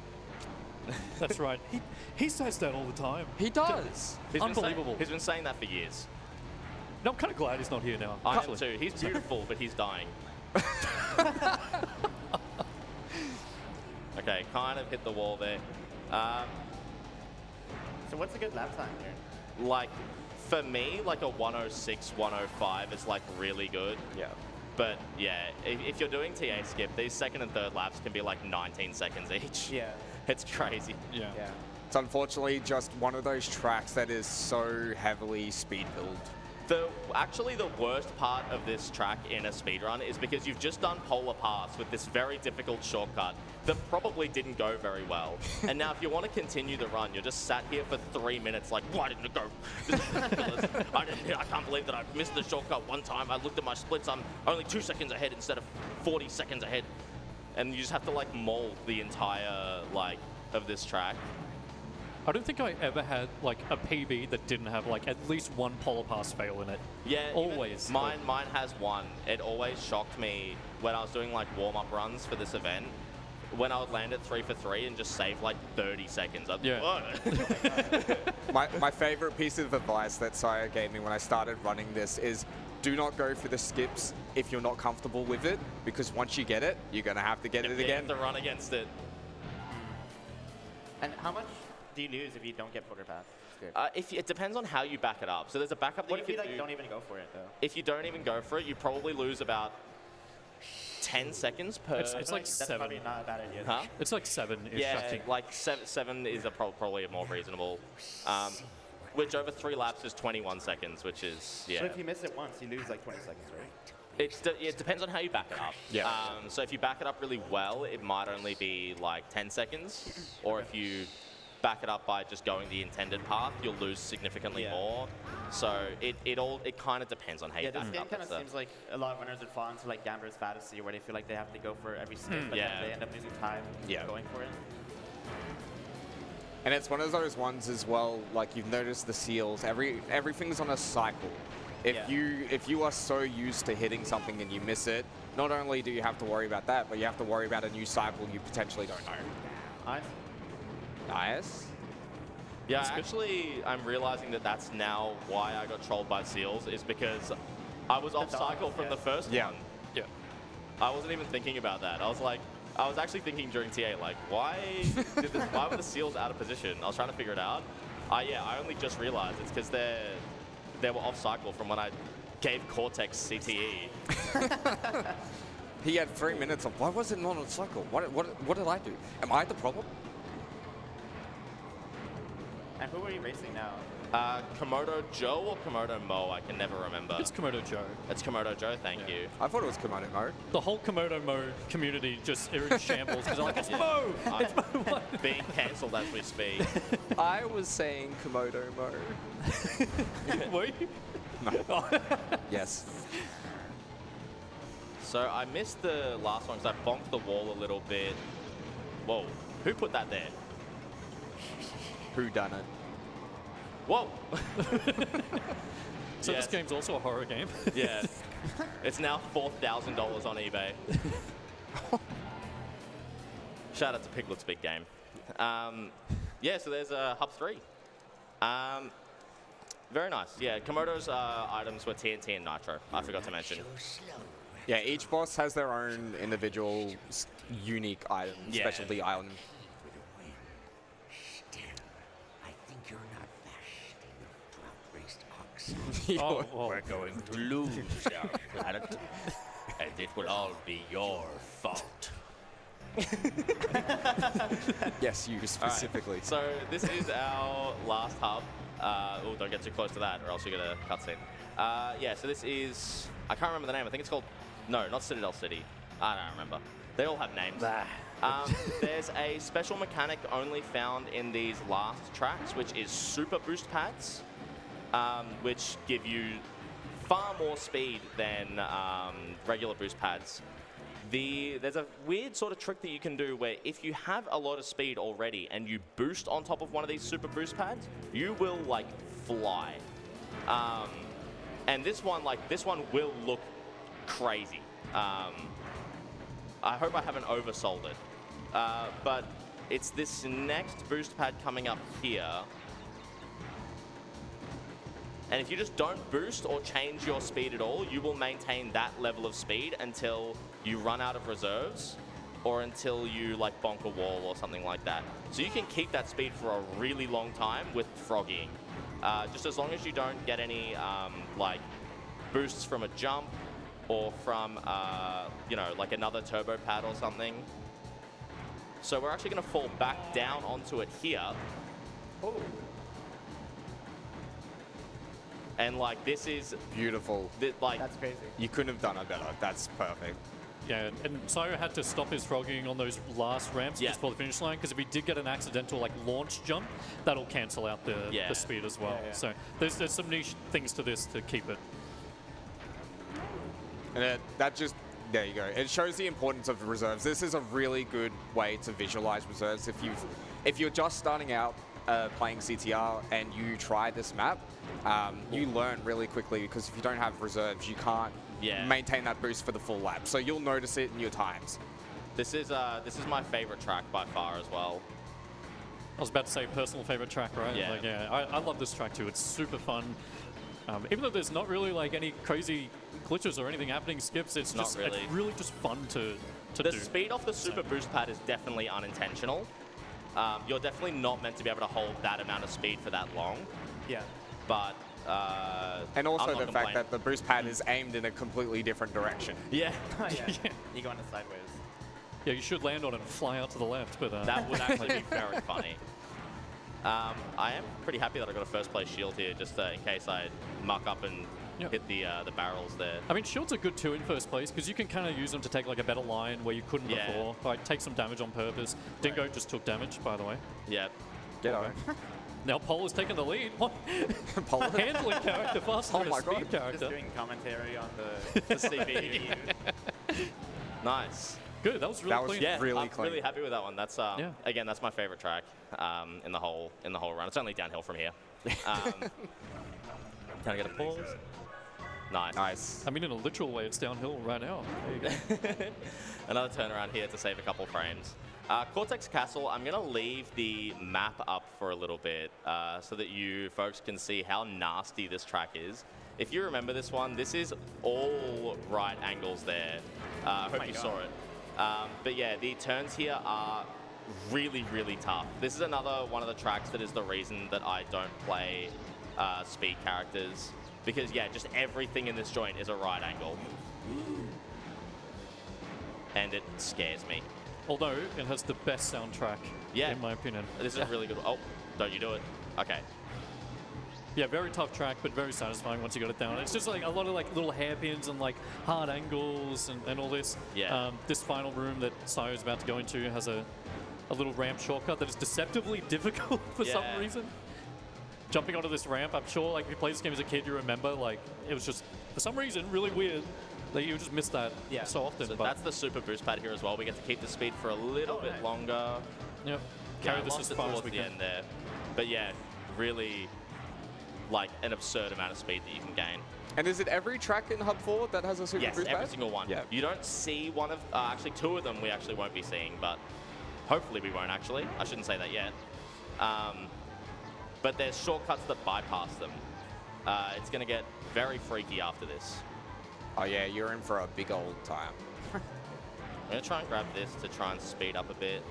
That's right. He says that all the time. He does. Unbelievable. He's been saying that for years. No, I'm kind of glad he's not here now. I am Actually. too. He's beautiful, but he's dying. Okay, kind of hit the wall there. So what's a good lap time here? Like For me, like a 106, 105 is like really good. Yeah. But yeah, if you're doing TA skip, these second and third laps can be like 19 seconds each. Yeah. It's crazy. Yeah. Yeah. It's unfortunately just one of those tracks that is so heavily speed built. Actually, the worst part of this track in a speedrun is because you've just done Polar Pass with this very difficult shortcut that probably didn't go very well. And now if you want to continue the run, you're just sat here for 3 minutes like, why didn't it go? This is ridiculous. I can't believe that I missed the shortcut one time. I looked at my splits, I'm only 2 seconds ahead instead of 40 seconds ahead. And you just have to like mold the entire like of this track. I don't think I ever had like a PB that didn't have like at least one polar pass fail in it. Yeah, always. Mine has one. It always shocked me when I was doing like warm-up runs for this event. When I would land it 3 for 3 and just save like 30 seconds. My favorite piece of advice that Saya gave me when I started running this is do not go for the skips if you're not comfortable with it, because once you get it, you're going to have to get it again. You have to run against it. And how much do you lose if you don't get poker pass? It depends on how you back it up. So there's a backup that What you if you can like do. don't even go for it though? If you don't even go for it, you probably lose about 10 seconds per. It's like That's 7. probably not a bad idea. Huh? It's like 7-ish, I Yeah, think. like seven is probably more reasonable. Which over 3 laps is 21 seconds, which is, yeah. So if you miss it once, you lose like 20 seconds, right? It depends on how you back it up. Yeah. So if you back it up really well, it might only be like 10 seconds. Or if you back it up by just going the intended path, you'll lose significantly more. So it kind of depends on how you Yeah, back this it game up. kind of seems like a lot of winners would fall into like Gambler's Fantasy, where they feel like they have to go for every skip, but Yeah. then they end up losing time going for it. And it's one of those ones as well, like you've noticed the seals, everything's on a cycle. If you are so used to hitting something and you miss it, not only do you have to worry about that, but you have to worry about a new cycle you potentially don't know. Nice. Yeah, actually, I'm realizing that that's now why I got trolled by seals, is because I was off cycle from the first one. Yeah. I wasn't even thinking about that. I was actually thinking during TA, like, why were the seals out of position? I was trying to figure it out. I only just realized it's because they were off cycle from when I gave Cortex CTE. He had 3 minutes of, why was it not on cycle? What did I do? Am I the problem? And who are you racing now? Komodo Joe or Komodo Mo? I can never remember. It's Komodo Joe. It's Komodo Joe, thank you. I thought it was Komodo mode. The whole Komodo Mo community just are in shambles because they're like, it's Mo! It's Mo! Being cancelled as we speak. I was saying Komodo mode. Were you? No. Yes. So I missed the last one because I bonked the wall a little bit. Whoa, who put that there? Who done it? Whoa! So Yes. this game's also a horror game. Yeah. It's now $4,000 on eBay. Shout out to Piglet's big game. Yeah, so there's Hub 3. Very nice. Yeah, Komodo's items were TNT and Nitro. I forgot to mention. Yeah, each boss has their own individual unique item, Yeah. specialty item. Oh, well, We're going to lose our planet, and it will all be your fault. Yes, you specifically. So this is our last hub. Oh, don't get too close to that, or else you get a cutscene. Yeah, so this is, I can't remember the name. I think it's called, no, not Citadel City. I don't remember. They all have names. There's a special mechanic only found in these last tracks, which is super boost pads, which give you far more speed than regular boost pads. There's a weird sort of trick that you can do where if you have a lot of speed already and you boost on top of one of these super boost pads, you will like fly. And this one will look crazy. I hope I haven't oversold it. But it's this next boost pad coming up here. And if you just don't boost or change your speed at all, you will maintain that level of speed until you run out of reserves or until you like bonk a wall or something like that. So you can keep that speed for a really long time with froggying. just as long as you don't get any like boosts from a jump or from you know, like another turbo pad or something. So we're actually going to fall back down onto it here. Oh. And like this is Beautiful. like That's crazy. You couldn't have done it better. That's perfect. Yeah, and Sayo had to stop his frogging on those last ramps Yeah. just before the finish line, because if he did get an accidental like launch jump, that'll cancel out the Yeah. speed as well. Yeah, yeah. So there's some niche things to this to keep it. And that just, there you go. It shows the importance of the reserves. This is a really good way to visualize reserves. If you're just starting out playing CTR and you try this map, you learn really quickly, because if you don't have reserves, you can't maintain that boost for the full lap. So you'll notice it in your times. this is my favorite track by far as well. I was about to say personal favorite track, right? Yeah. Like, yeah, I love this track too. It's super fun. Even though there's not really like any crazy glitches or anything happening, skips, it's Not just really. it's really just fun to The do. speed off the super boost pad is definitely unintentional. You're definitely not meant to be able to hold that amount of speed for that long, Yeah. but And also I'm not the fact complaining. that the boost pad is aimed in a completely different direction. Yeah, Yeah. You go on the sideways. Yeah, you should land on it and fly out to the left, but that would actually be very funny. I am pretty happy that I got a first place shield here, just in case I muck up and Yeah. hit the barrels there. I mean, shields are good too in first place because you can kind of use them to take like a better line where you couldn't Yeah. before. Like take some damage on purpose. Dingo just took damage, by the way. Yeah, Get over. Now Pole is taking the lead. What? Pole- A handling character faster Oh than a my speed God. Just character. doing commentary on the the CB. Nice. Good, that was really That was- clean. Yeah, Really I'm clean. really happy with that one. That's Yeah. again, that's my favorite track in the whole run. It's only downhill from here. Can I get a pause? Nice. Nice. I mean, in a literal way, it's downhill right now. There you go. Another turnaround here to save a couple frames. Cortex Castle, I'm going to leave the map up for a little bit so that you folks can see how nasty this track is. If you remember this one, this is all right angles there. I hope you saw it. But yeah, the turns here are really, really tough. This is another one of the tracks that is the reason that I don't play speed characters. Because yeah, just everything in this joint is a right angle. And it scares me. Although it has the best soundtrack, Yeah. in my opinion. This is a really good. Oh, don't you do it? Okay. Yeah, very tough track, but very satisfying once you got it down. It's just like a lot of like little hairpins and like hard angles and all this. Yeah. This final room that Sayo is about to go into has a little ramp shortcut that is deceptively difficult for some Yeah. reason. Jumping onto this ramp, I'm sure like if you played this game as a kid, you remember like it was just for some reason really weird. Like you just miss that Yeah. so often. So but that's the super boost pad here as well. We get to keep the speed for a little bit nice. longer. yeah, Yeah, carry I this lost as it far as towards we the can. end there. But yeah, really like an absurd amount of speed that you can gain. And is it every track in Hub 4 that has a super Yes, boost every pad? single one. Yeah. You don't see one of, actually two of them we actually won't be seeing, but hopefully we won't actually. I shouldn't say that yet. But there's shortcuts that bypass them. It's going to get very freaky after this. Oh yeah, you're in for a big old time. I'm going to try and grab this to try and speed up a bit.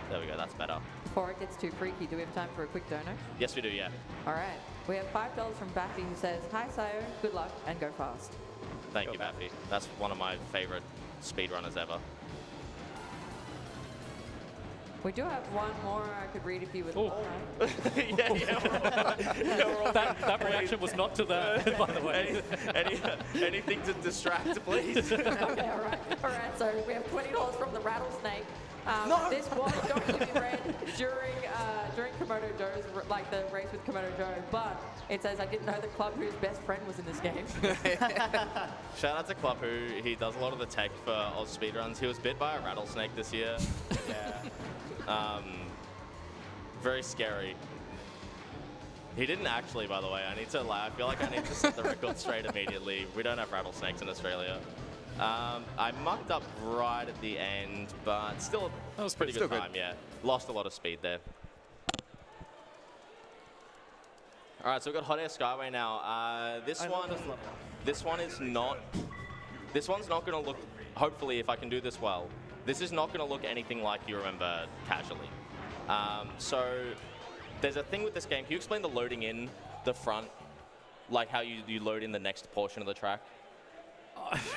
There we go, that's better. Before it gets too freaky, do we have time for a quick dono? Yes, we do, yeah. All right. We have $5 from Baffy who says, "Hi Sayo, good luck and go fast." Thank you, Baffy. That's one of my favorite speedrunners ever. We do have one more I could read if you would Oh. like. That reaction was not to that, by the way. Anything to distract, please. Okay, all right. All right, so we have $20 from the Rattlesnake. This was going to be read during Komodo Joe's, like the race with Komodo Joe, but it says, "I didn't know the club whose best friend was in this game." Shout out to Club Who. He does a lot of the tech for AusSpeedruns. He was bit by a rattlesnake this year. yeah. Very scary. He didn't actually, by the way. I feel like I need to set the record straight immediately. We don't have rattlesnakes in Australia. I mucked up right at the end, but still, That was pretty pretty good time. Yeah, lost a lot of speed there. All right, so we've got Hot Air Skyway now. This I one, love this level. this one is not. This one's not going to look. Hopefully, if I can do this well, this is not going to look anything like you remember casually. So there's a thing with this game. Can you explain the loading in the front, like how you load in the next portion of the track?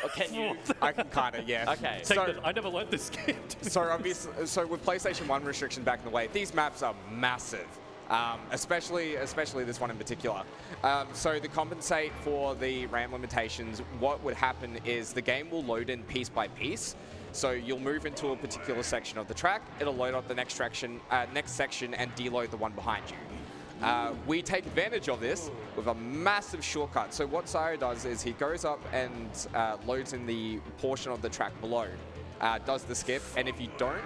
Or can you? I can kind of, yeah. Okay. I never learned this game. So obviously, so with PlayStation 1 restriction back in the way, these maps are massive. Especially this one in particular. So to compensate for the RAM limitations, what would happen is the game will load in piece by piece. So you'll move into a particular section of the track, it'll load up the next section and deload the one behind you. We take advantage of this with a massive shortcut. So what Sayo does is he goes up and loads in the portion of the track below, does the skip, and if you don't,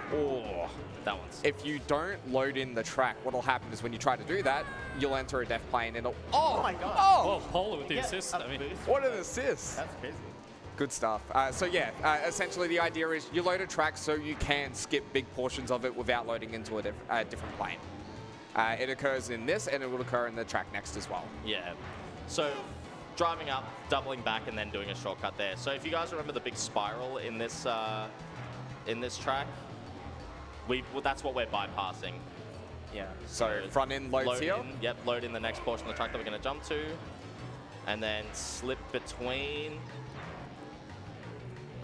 if you don't load in the track, what'll happen is when you try to do that, you'll enter a death plane and it'll, Oh my god. Oh, Polo with the assist. I mean, what an assist. That's crazy. Good stuff. So yeah, essentially the idea is you load a track so you can skip big portions of it without loading into a different plane. It occurs in this, and it will occur in the track next as well. Yeah. So driving up, doubling back, and then doing a shortcut there. So if you guys remember the big spiral in this track, well, that's what we're bypassing. Yeah. So front end loads load here. Yep, load in the next portion of the track that we're going to jump to, and then slip between.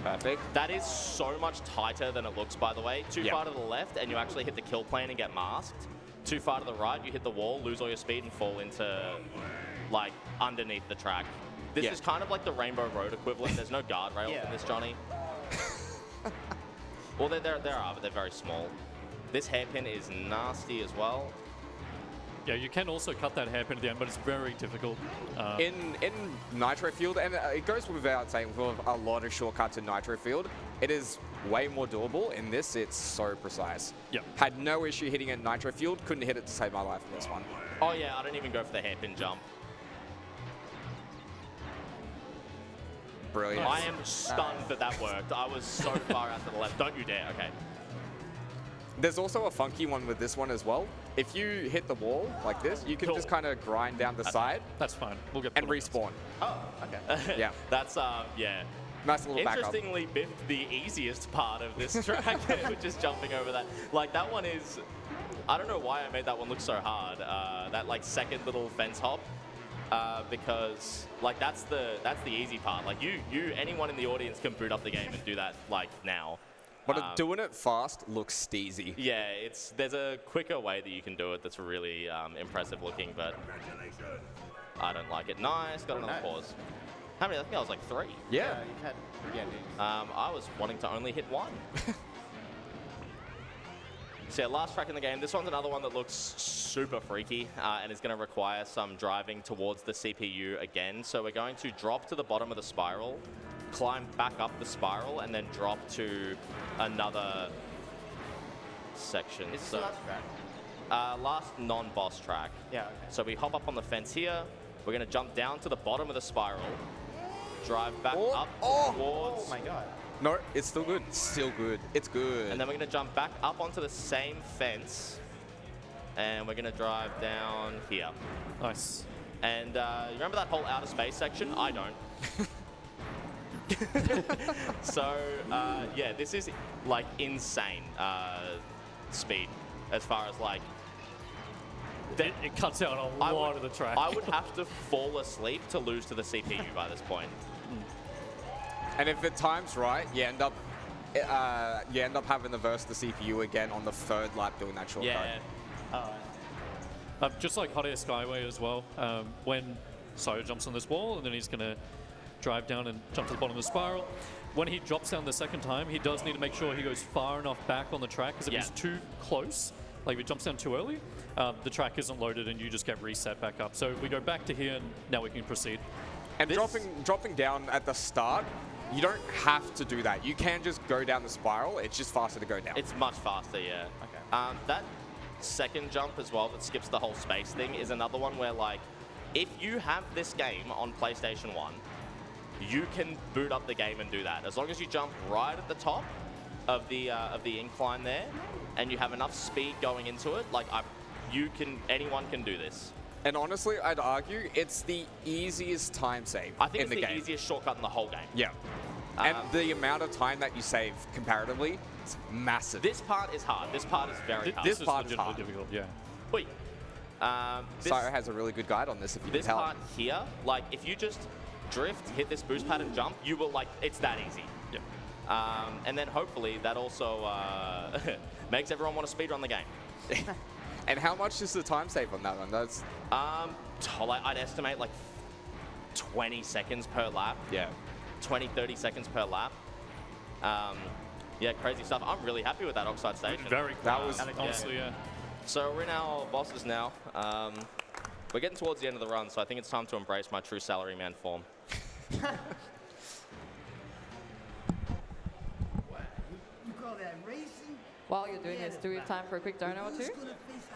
Perfect. That is so much tighter than it looks, by the way. Too far to the left, and you actually hit the kill plane and get masked. Too far to the right, you hit the wall, lose all your speed, and fall into, like, underneath the track. This is kind of like the Rainbow Road equivalent. There's no guardrails in this, Johnny. Well, there are, but they're very small. This hairpin is nasty as well. yeah, you can also cut that hairpin at the end, but it's very difficult. In Nitro Field, and it goes without saying, with a lot of shortcuts in Nitro Field, it is way more doable. In this, it's so precise. Yep. Had no issue hitting it in Nitro Field, couldn't hit it to save my life in this one. Oh yeah, I don't even go for the hairpin jump. Brilliant. I am stunned that worked. I was so far out to the left. Don't you dare. Okay. There's also a funky one with this one as well. If you hit the wall like this, you can just kind of grind down the side That's fine. We'll get and respawn. Oh, okay. Yeah. That's, yeah. Nice little backup. Interestingly, biffed the easiest part of this track, which is jumping over that. Like, that one is... I don't know why I made that one look so hard. That, like, second little fence hop. Because, like, that's the easy part. Like, anyone in the audience can boot up the game and do that, like, now. But doing it fast looks steezy. Yeah, there's a quicker way that you can do it that's really impressive looking, but I don't like it. Nice, got another pause. How many? I think I was like 3. Yeah. You've had 3 endings. I was wanting to only hit 1. So yeah, last track in the game. This one's another one that looks super freaky and is going to require some driving towards the CPU again. So we're going to drop to the bottom of the spiral, climb back up the spiral, and then drop to another section. Is this the last track? Last non-boss track. Yeah, okay. So we hop up on the fence here. We're going to jump down to the bottom of the spiral, drive back up towards... Oh my god. No, it's still good. Still good. It's good. And then we're going to jump back up onto the same fence, and we're going to drive down here. Nice. And you remember that whole outer space section? I don't. So, yeah, this is, like, insane speed as far as, like... It cuts out a lot of the track. I would have to fall asleep to lose to the CPU by this point. And if the time's right, you end up having to verse the CPU again on the 3rd lap doing that shortcut. Yeah. Just like Hot Air Skyway as well, when Sayo jumps on this wall and then he's going to drive down and jump to the bottom of the spiral. When he drops down the second time, he does need to make sure he goes far enough back on the track, because if he's too close, like if he jumps down too early, the track isn't loaded and you just get reset back up. So we go back to here and now we can proceed. And dropping down at the start, you don't have to do that. You can just go down the spiral. It's just faster to go down. It's much faster, yeah. Okay. That second jump as well that skips the whole space thing is another one where, like, if you have this game on PlayStation 1, you can boot up the game and do that. As long as you jump right at the top of the incline there, and you have enough speed going into it, like, anyone can do this. And honestly, I'd argue it's the easiest time save I think in the it's the game. easiest shortcut in the whole game. Yeah. And the amount of time that you save comparatively is massive. This part is hard. This part is very hard. This part is hard. Difficult, yeah. Wait. Sire has a really good guide on this if you need This help. part here, like if you just drift, hit this boost pad and jump, you will like, it's that easy. Yeah. And then hopefully that also makes everyone want to speedrun the game. And how much is the time save on that one? That's I'd estimate like 20 seconds per lap. yeah. 20, 30 seconds per lap. Yeah, crazy stuff. I'm really happy with that Oxide Station. Very cool. That was honestly, yeah. So we're in our bosses now. We're getting towards the end of the run, so I think it's time to embrace my true salaryman form. You call that racing? While you're doing this, do we have time for a quick donor or two?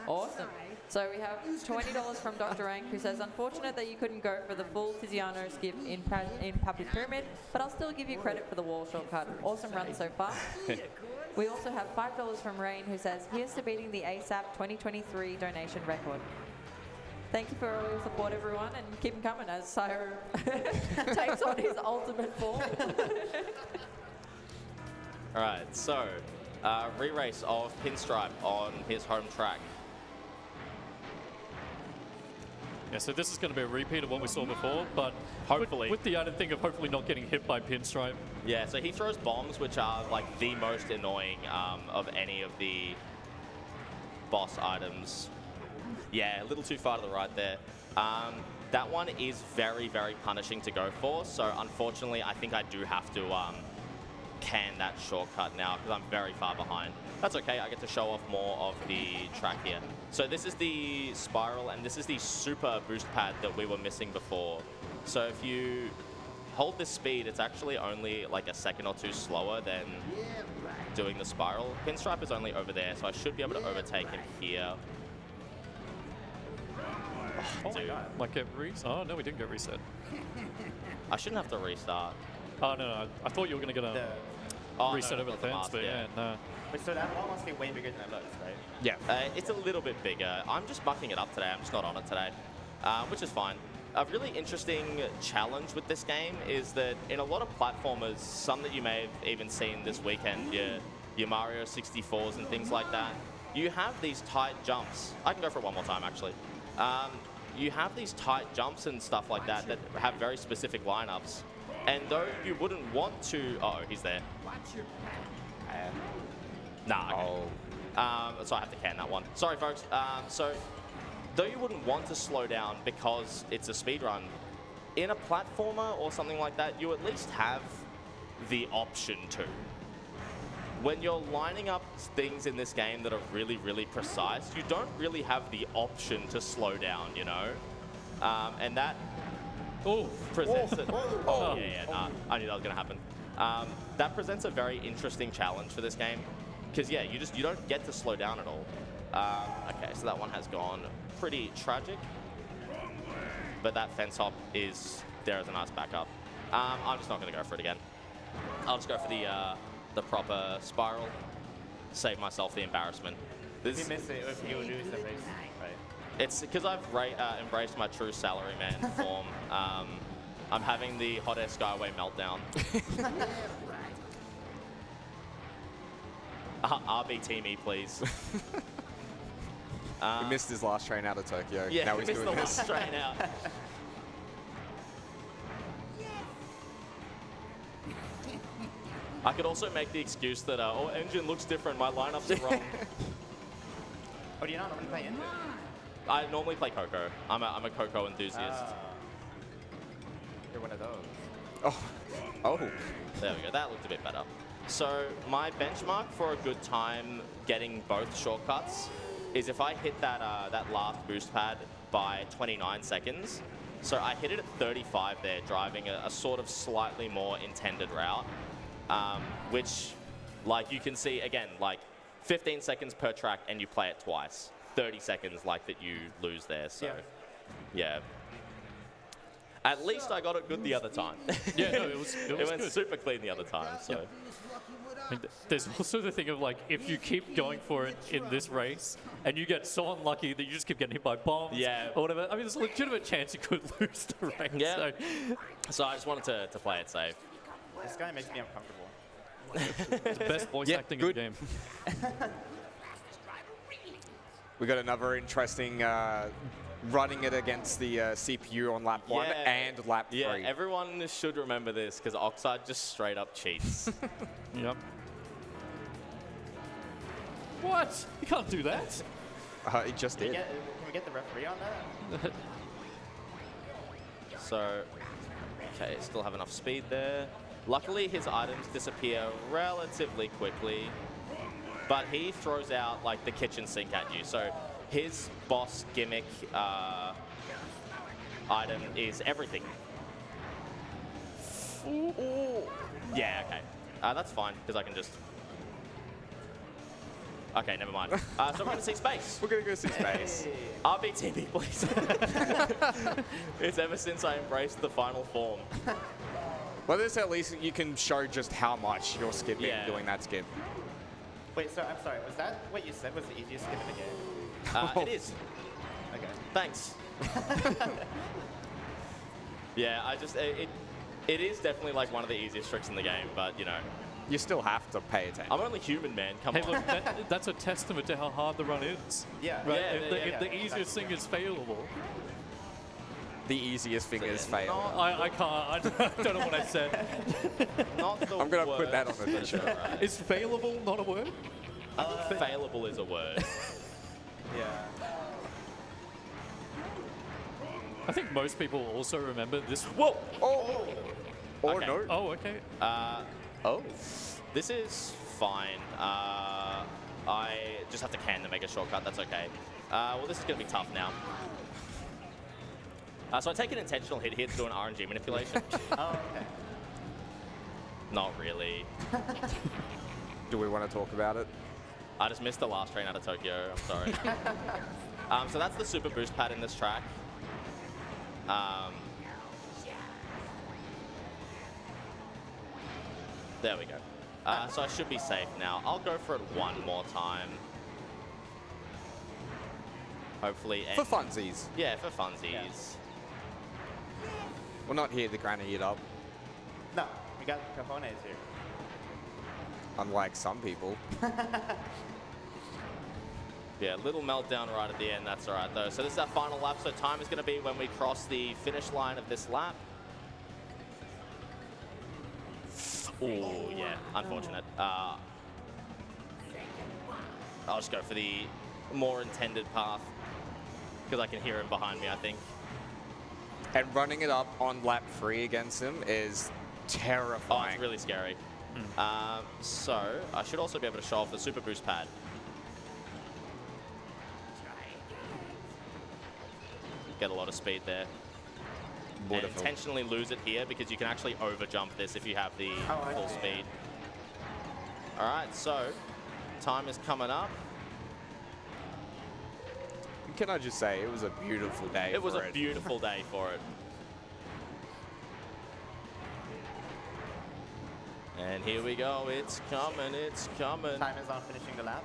Awesome. So we have $20 from Dr. Rank, who says, unfortunate that you couldn't go for the full Tiziano skip in Pappy's Pyramid, but I'll still give you credit for the wall shortcut. Awesome run so far. We also have $5 from Rain, who says, here's to beating the ASAP 2023 donation record. Thank you for all your support, everyone, and keep them coming as Sire takes on his ultimate form. All right, so re-race of Pinstripe on his home track. Yeah, so this is going to be a repeat of what we saw before, but Hopefully. with the added thing of hopefully not getting hit by Pinstripe. Yeah, so he throws bombs, which are like the most annoying of any of the boss items. Yeah, a little too far to the right there. That one is very, very punishing to go for. So unfortunately, I think I do have to can that shortcut now because I'm very far behind. That's okay, I get to show off more of the track here. So this is the spiral and this is the super boost pad that we were missing before. So if you hold this speed, it's actually only like a second or two slower than doing the spiral. Pinstripe is only over there, so I should be able to overtake him here. Oh my god. Like get oh no, we didn't get reset. I shouldn't have to restart. Oh no, I thought you were going to get a reset over the fence, mask, but yeah, no. Wait, so that wall must be way bigger than it looks, right? Yeah. It's a little bit bigger. I'm just bucking it up today. I'm just not on it today, which is fine. A really interesting challenge with this game is that in a lot of platformers, some that you may have even seen this weekend, your Mario 64s and things like that, you have these tight jumps. I can go for it one more time, actually. You have these tight jumps and stuff like that that have very specific lineups. And though you wouldn't want to... Uh-oh, he's there. Nah, okay. So I have to can that one. Sorry, folks. So, though you wouldn't want to slow down because it's a speedrun, in a platformer or something like that, you at least have the option to. When you're lining up things in this game that are really, really precise, you don't really have the option to slow down, you know? And that presents it. Oh, yeah, nah, I knew that was going to happen. That presents a very interesting challenge for this game. Because, yeah, you don't get to slow down at all. Okay, so that one has gone pretty tragic. But that fence hop is there as a nice backup. I'm just not going to go for it again. I'll just go for the proper spiral. Save myself the embarrassment. If you miss it, if you lose the race, right? It's because I've embraced my true salaryman form. I'm having the hot air skyway meltdown. RBT me, please. He missed his last train out of Tokyo. Yeah, now he's missed doing the this. last train out. I could also make the excuse that, engine looks different, my lineups are wrong. Oh, do you not normally play engine? I normally play Coco. I'm a Coco enthusiast. You're one of those. Oh. There we go, that looked a bit better. So my benchmark for a good time getting both shortcuts is if I hit that last boost pad by 29 seconds. So I hit it at 35 there, driving a sort of slightly more intended route, which, like you can see, again, like 15 seconds per track and you play it twice. 30 seconds like that you lose there, so yeah. At least I got it good the other time. Yeah, no, it was went good. super clean the other time, so. I mean, there's also the thing of like, if you keep going for it in this race and you get so unlucky that you just keep getting hit by bombs or whatever, I mean, there's a legitimate chance you could lose the race. Yeah. So I just wanted to play it safe. This guy makes me uncomfortable. The best voice acting in the game. We got another interesting running it against the CPU on lap 1 and lap 3. Yeah, everyone should remember this because Oxide just straight up cheats. Yep. What? You can't do that. He just did. Can we get the referee on that? So, okay, still have enough speed there. Luckily, his items disappear relatively quickly, but he throws out like the kitchen sink at you. So his boss gimmick item is everything. Ooh. Yeah, okay. That's fine, because I can just... Okay, never mind. So we're going to see space. We're going to go see space. RBTB, please. It's ever since I embraced the final form. Well, this at least you can show just how much you're skipping doing that skip. Wait, so I'm sorry, was that what you said was the easiest skip in the game? It is. Okay. Thanks. Yeah, it is definitely like one of the easiest tricks in the game, but you know. You still have to pay attention. I'm only human, man. Come Hey, on. look, that's a testament to how hard the run is. Yeah. Right? Yeah, if the easiest thing is failable. The easiest thing is fail. I can't. I don't know what I said. Not the I'm going to word. put that on the t-shirt. Right. Is failable not a word? I think failable is a word. Yeah. I think most people also remember this. Whoa! Oh! Or Okay. no. Oh, okay. Oh. This is fine. I just have to can to make a shortcut. That's okay. Well, this is going to be tough now. So I take an intentional hit here to do an RNG manipulation. Oh, okay. Not really. Do we want to talk about it? I just missed the last train out of Tokyo. I'm sorry. So that's the super boost pad in this track. There we go. So I should be safe now. I'll go for it one more time. Hopefully. For funsies. Yeah, for funsies. We're not here to granny it up, No, we got cojones here. unlike some people. Yeah, little meltdown right at the end. That's all right, though. So this is our final lap. So time is going to be when we cross the finish line of this lap. Oh, yeah, unfortunate. I'll just go for the more intended path because I can hear him behind me, I think. And running it up on lap 3 against him is Oh, terrifying. it's really scary. So I should also be able to show off the super boost pad. Get a lot of speed there. And Beautiful. intentionally lose it here because you can actually over jump this if you have the full speed. All right, so time is coming up. Can I just say, it was a beautiful day It was for a beautiful day for it. And here we go. It's coming. It's coming. Time is on finishing the lap.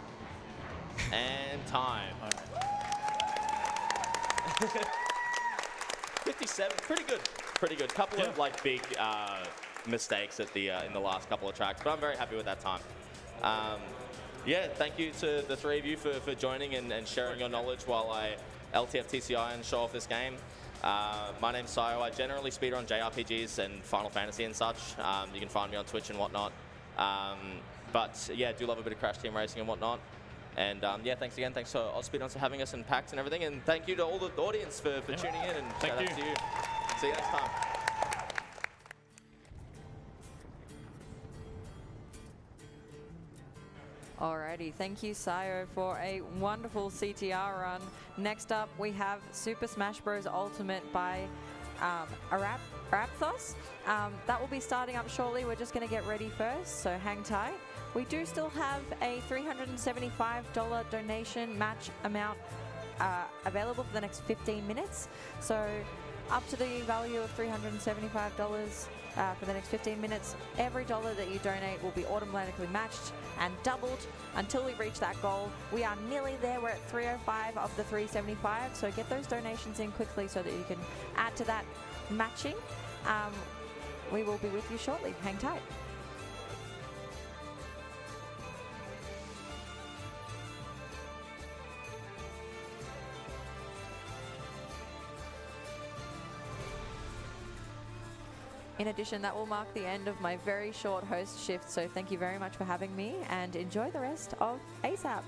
And time. 57. Pretty good. Pretty good. Couple of like big mistakes at the in the last couple of tracks, but I'm very happy with that time. Yeah, thank you to the three of you for joining and sharing your knowledge while I LTF TCI and show off this game. My name's Sayo. I generally speedrun JRPGs and Final Fantasy and such. You can find me on Twitch and whatnot. But yeah, do love a bit of Crash Team Racing and whatnot. And yeah, thanks again. Thanks to AusSpeedruns for having us in PAX and everything. And thank you to all the audience for tuning in. And shout out to you. See you next time. Alrighty, thank you, Sayo, for a wonderful CTR run. Next up, we have Super Smash Bros. Ultimate by Arapthos. That will be starting up shortly. We're just going to get ready first, so hang tight. We do still have a $375 donation match amount available for the next 15 minutes. So up to the value of $375 for the next 15 minutes. Every dollar that you donate will be automatically matched and doubled until we reach that goal. We are nearly there. We're at 305 of the 375. So get those donations in quickly so that you can add to that matching. We will be with you shortly. Hang tight. In addition, that will mark the end of my very short host shift, so thank you very much for having me, and enjoy the rest of ASAP.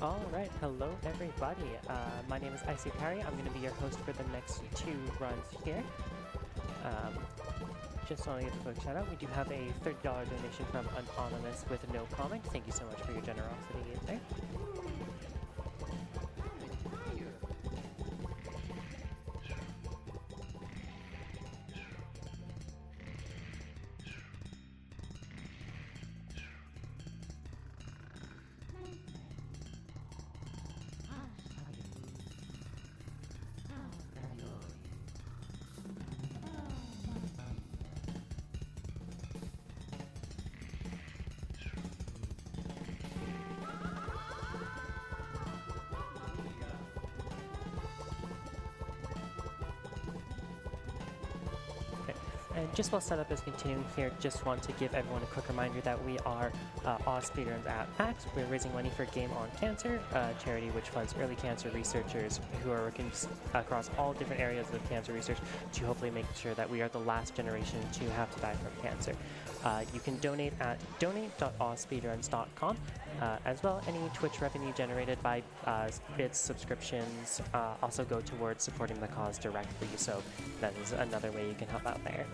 All right, hello everybody. My name is Icy Parry. I'm going to be your host for the next 2 runs here. Just want to give a quick shout out. We do have a $30 donation from Anonymous with no comment. Thank you so much for your generosity there. And just while setup is continuing here, just want to give everyone a quick reminder that we are AusSpeedruns at PAX. We're raising money for Game on Cancer, a charity which funds early cancer researchers who are working across all different areas of cancer research to hopefully make sure that we are the last generation to have to die from cancer. You can donate at donate.ausspeedruns.com. As well, any Twitch revenue generated by bits, subscriptions also go towards supporting the cause directly, so that is another way you can help out there.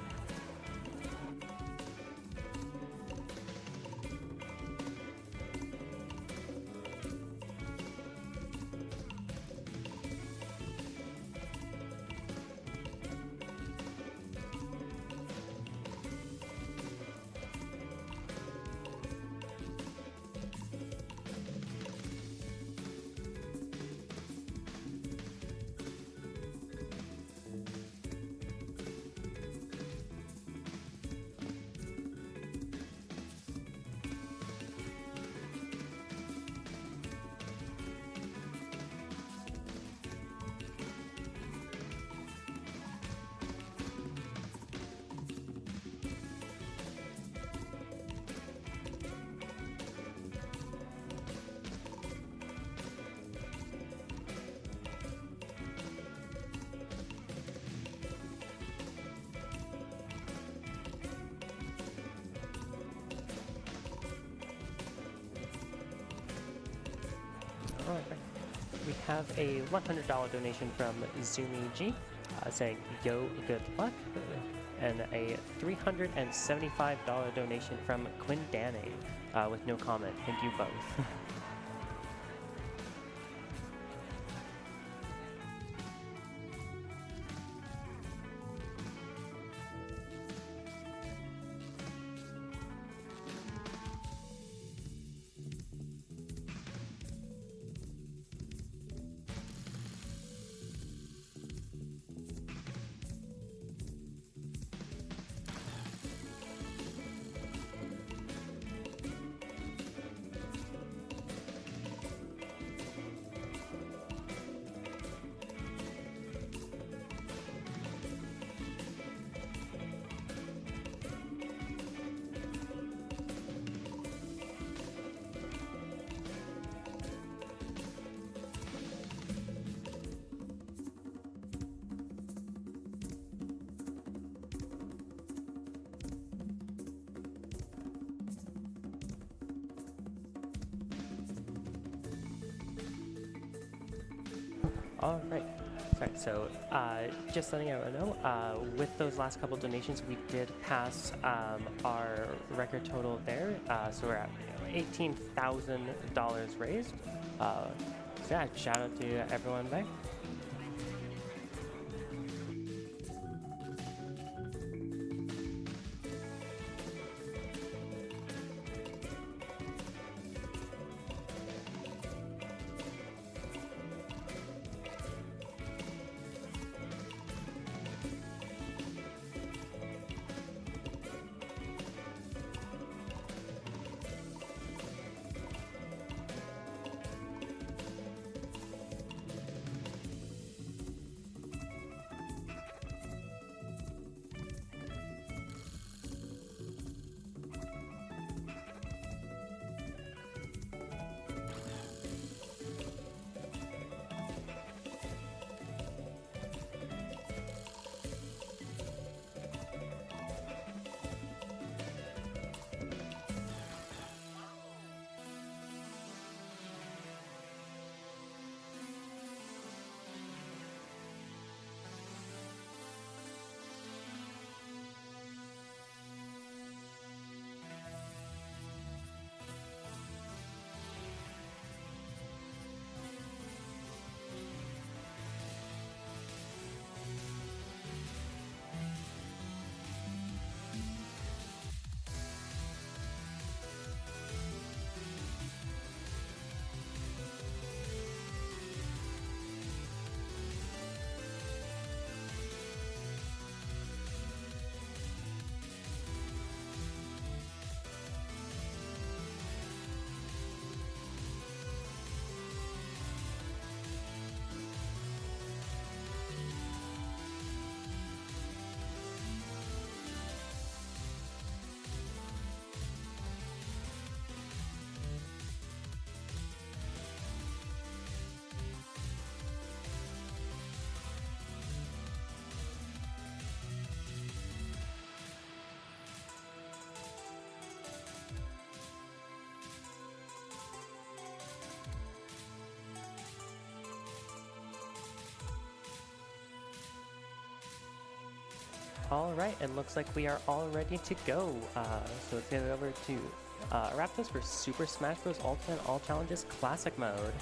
Alright, we have a $100 donation from Zumi G saying, yo, good luck, and a $375 donation from Quinn Danning with no comment. Thank you both. All right. Sorry. So just letting everyone know, with those last couple donations, we did pass our record total there. So we're at $18,000 raised. So yeah, shout out to everyone there. All right, it looks like we are all ready to go. So let's get it over to Raptors for Super Smash Bros. Ultimate All Challenges Classic Mode.